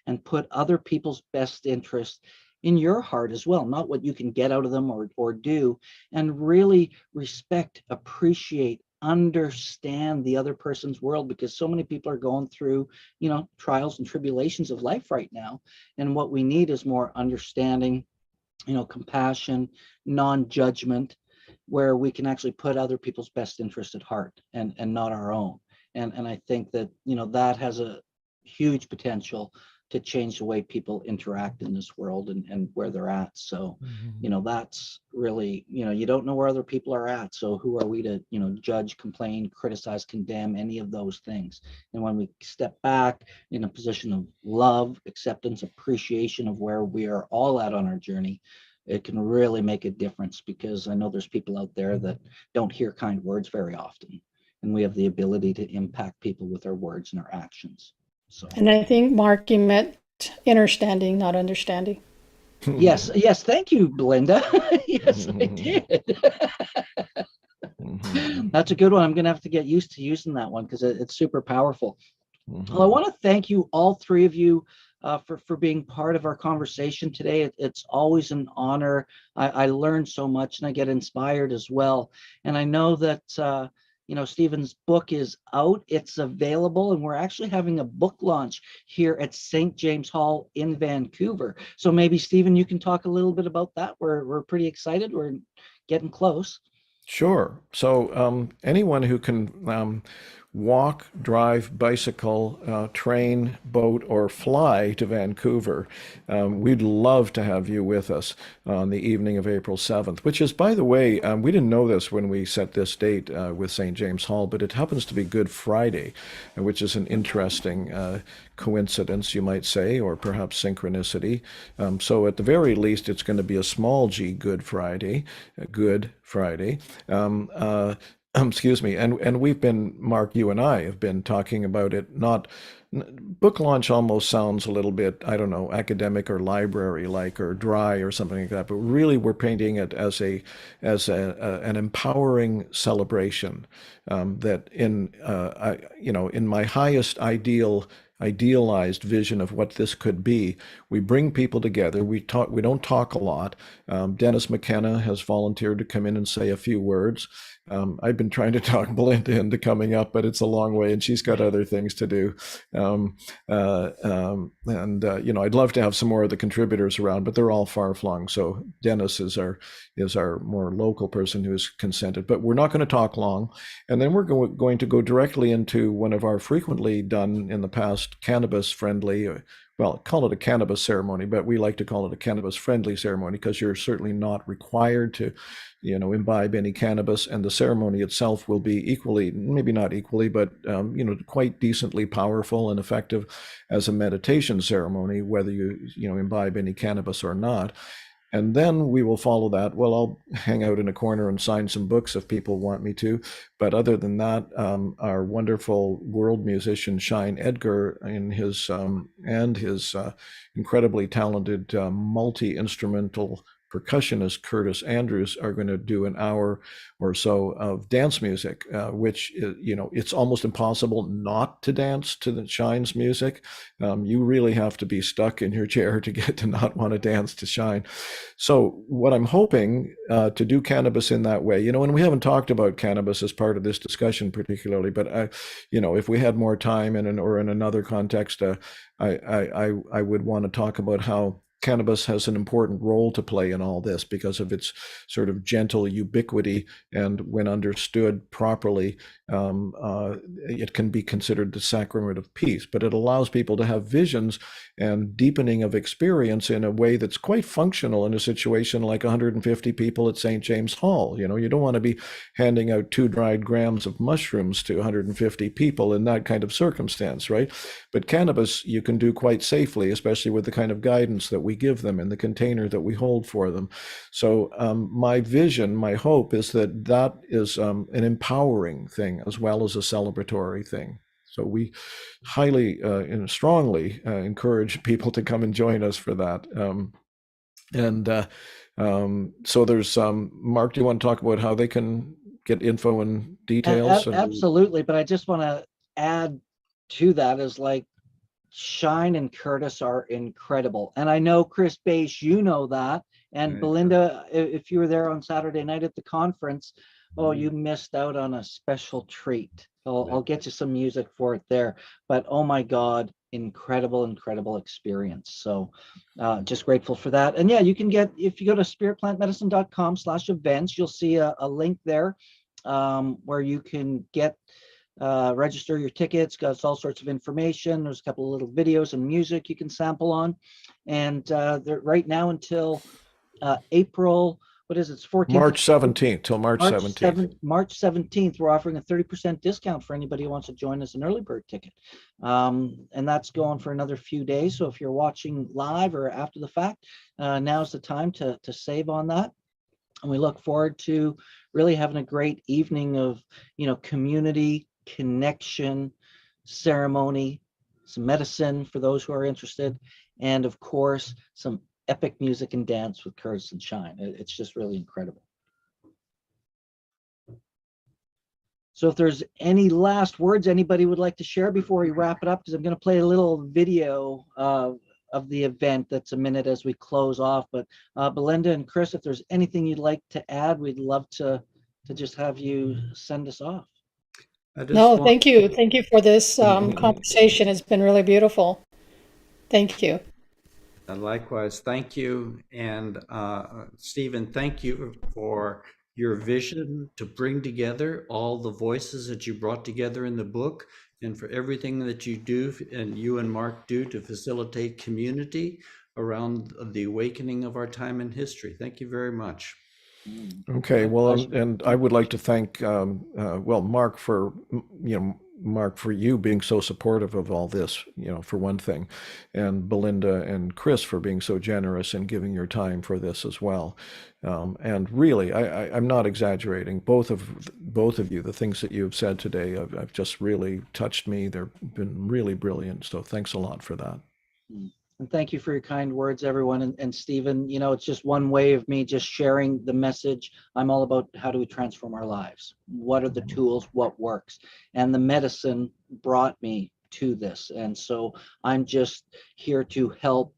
and put other people's best interests in your heart as well, not what you can get out of them or do, and really respect, appreciate, understand the other person's world, because so many people are going through, trials and tribulations of life right now. And what we need is more understanding, compassion, non-judgment, where we can actually put other people's best interest at heart and not our own. And I think that, that has a huge potential to change the way people interact in this world and where they're at. So, that's really, you don't know where other people are at. So who are we to, judge, complain, criticize, condemn, any of those things? And when we step back in a position of love, acceptance, appreciation of where we are all at on our journey, it can really make a difference, because I know there's people out there that don't hear kind words very often, and we have the ability to impact people with our words and our actions. So, And I think, Mark, you meant understanding, not understanding. yes, thank you, Belinda. Yes, I did. That's a good one. I'm going to have to get used to using that one, because it's super powerful. Well, I want to thank you, all three of you, for being part of our conversation today. It's always an honor. I learn so much, and I get inspired as well. And I know that Stephen's book is out. It's available, and we're actually having a book launch here at St. James Hall in Vancouver. So maybe, Stephen, you can talk a little bit about that. We're pretty excited. We're getting close. Sure. So anyone who can walk, drive, bicycle, train, boat, or fly to Vancouver, we'd love to have you with us on the evening of April 7th, which is, by the way, we didn't know this when we set this date with St. James Hall, but it happens to be Good Friday, which is an interesting coincidence, you might say, or perhaps synchronicity. So at the very least, it's going to be a small g Good Friday, Good Friday. Excuse me. And we've been, Mark, you and I have been talking about it. Not book launch almost sounds a little bit, I don't know, academic or library like, or dry or something like that. But really, we're painting it as an empowering celebration that in my highest idealized vision of what this could be, we bring people together. We don't talk a lot. Dennis McKenna has volunteered to come in and say a few words. I've been trying to talk Belinda into coming up, but it's a long way, and she's got other things to do. I'd love to have some more of the contributors around, but they're all far flung. So Dennis is our more local person who's consented. But we're not going to talk long, and then we're going to go directly into one of our frequently done in the past cannabis-friendly. Well, call it a cannabis ceremony, but we like to call it a cannabis-friendly ceremony, because you're certainly not required to, imbibe any cannabis, and the ceremony itself will be equally, maybe not equally, but quite decently powerful and effective as a meditation ceremony, whether you imbibe any cannabis or not. And then we will follow that. Well, I'll hang out in a corner and sign some books if people want me to. But other than that, our wonderful world musician Shine Edgar and his incredibly talented multi-instrumental percussionist Curtis Andrews are going to do an hour or so of dance music, which, it's almost impossible not to dance to the Shine's music. You really have to be stuck in your chair to get to not want to dance to Shine. So what I'm hoping to do cannabis in that way, and we haven't talked about cannabis as part of this discussion particularly, but if we had more time in another context, I would want to talk about how cannabis has an important role to play in all this because of its sort of gentle ubiquity, and when understood properly, it can be considered the sacrament of peace. But it allows people to have visions and deepening of experience in a way that's quite functional in a situation like 150 people at St. James Hall. You don't want to be handing out 2 dried grams of mushrooms to 150 people in that kind of circumstance, right? But cannabis you can do quite safely, especially with the kind of guidance that we give them in the container that we hold for them. So my vision, my hope is that is an empowering thing as well as a celebratory thing. So we highly and strongly encourage people to come and join us for that. So there's Mark, do you want to talk about how they can get info and details? Absolutely, but I just want to add to that is like Shine and Curtis are incredible. And I know Chris Bache, you know that. And Right. Belinda, if you were there on Saturday night at the conference, you missed out on a special treat. I'll get you some music for it there. But oh my God, incredible experience. So just grateful for that. And yeah, you can get, if you go to spiritplantmedicine.com/events, you'll see a link there where you can get register your tickets. Got all sorts of information. There's a couple of little videos and music you can sample on. And right now until April, what is it? It's 14th. March 17th till March 17th. March 17th, we're offering a 30% discount for anybody who wants to join as an early bird ticket. And that's going for another few days. So if you're watching live or after the fact, now's the time to save on that. And we look forward to really having a great evening of, community, connection, ceremony, some medicine for those who are interested, and of course, some epic music and dance with Curtis and Shine. It's just really incredible. So if there's any last words anybody would like to share before we wrap it up, because I'm going to play a little video of the event that's a minute as we close off. But Belinda and Chris, if there's anything you'd like to add, we'd love to just have you send us off. Thank you. Thank you for this conversation. It's been really beautiful. Thank you. Likewise, thank you. And Stephen, thank you for your vision to bring together all the voices that you brought together in the book, and for everything that you do and you and Mark do to facilitate community around the awakening of our time in history. Thank you very much. Okay, well, and I would like to thank, Mark for, Mark, for you being so supportive of all this, for one thing, and Belinda and Chris for being so generous and giving your time for this as well. And really, I'm not exaggerating. Both of you, the things that you have said today, have just really touched me. They've been really brilliant. So thanks a lot for that. And thank you for your kind words, everyone. And Stephen, it's just one way of me just sharing the message. I'm all about how do we transform our lives? What are the tools? What works? And the medicine brought me to this. And so I'm just here to help,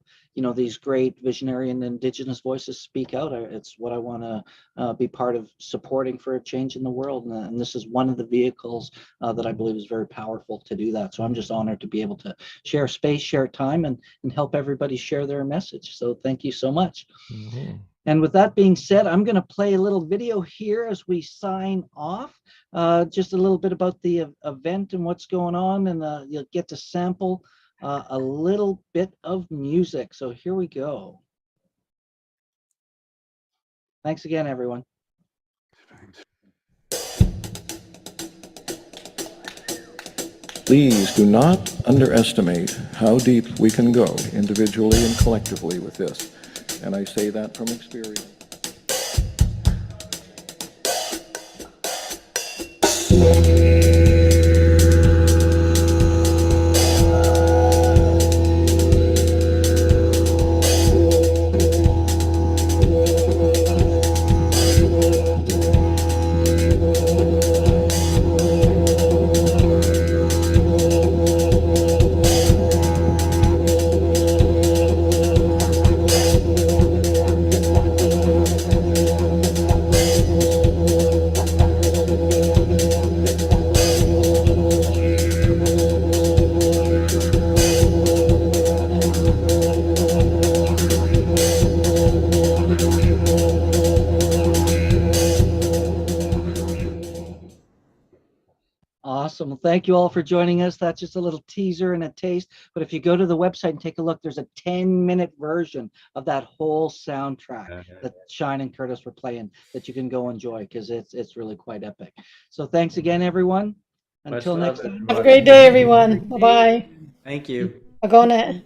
these great visionary and Indigenous voices speak out. It's what I want to be part of supporting for a change in the world. And this is one of the vehicles that I believe is very powerful to do that. So I'm just honored to be able to share space, share time, and help everybody share their message. So thank you so much. Mm-hmm. And with that being said, I'm going to play a little video here as we sign off, just a little bit about the event and what's going on, and you'll get to sample a little bit of music. So here we go. Thanks again, everyone. Please do not underestimate how deep we can go individually and collectively with this. And I say that from experience. Awesome. Well, thank you all for joining us. That's just a little teaser and a taste. But if you go to the website and take a look, there's a 10-minute version of that whole soundtrack that Shine and Curtis were playing that you can go enjoy, because it's really quite epic. So thanks again, everyone. Until Much love, next time. Have a everybody. great day, everyone. Bye-bye. Thank you. Agone.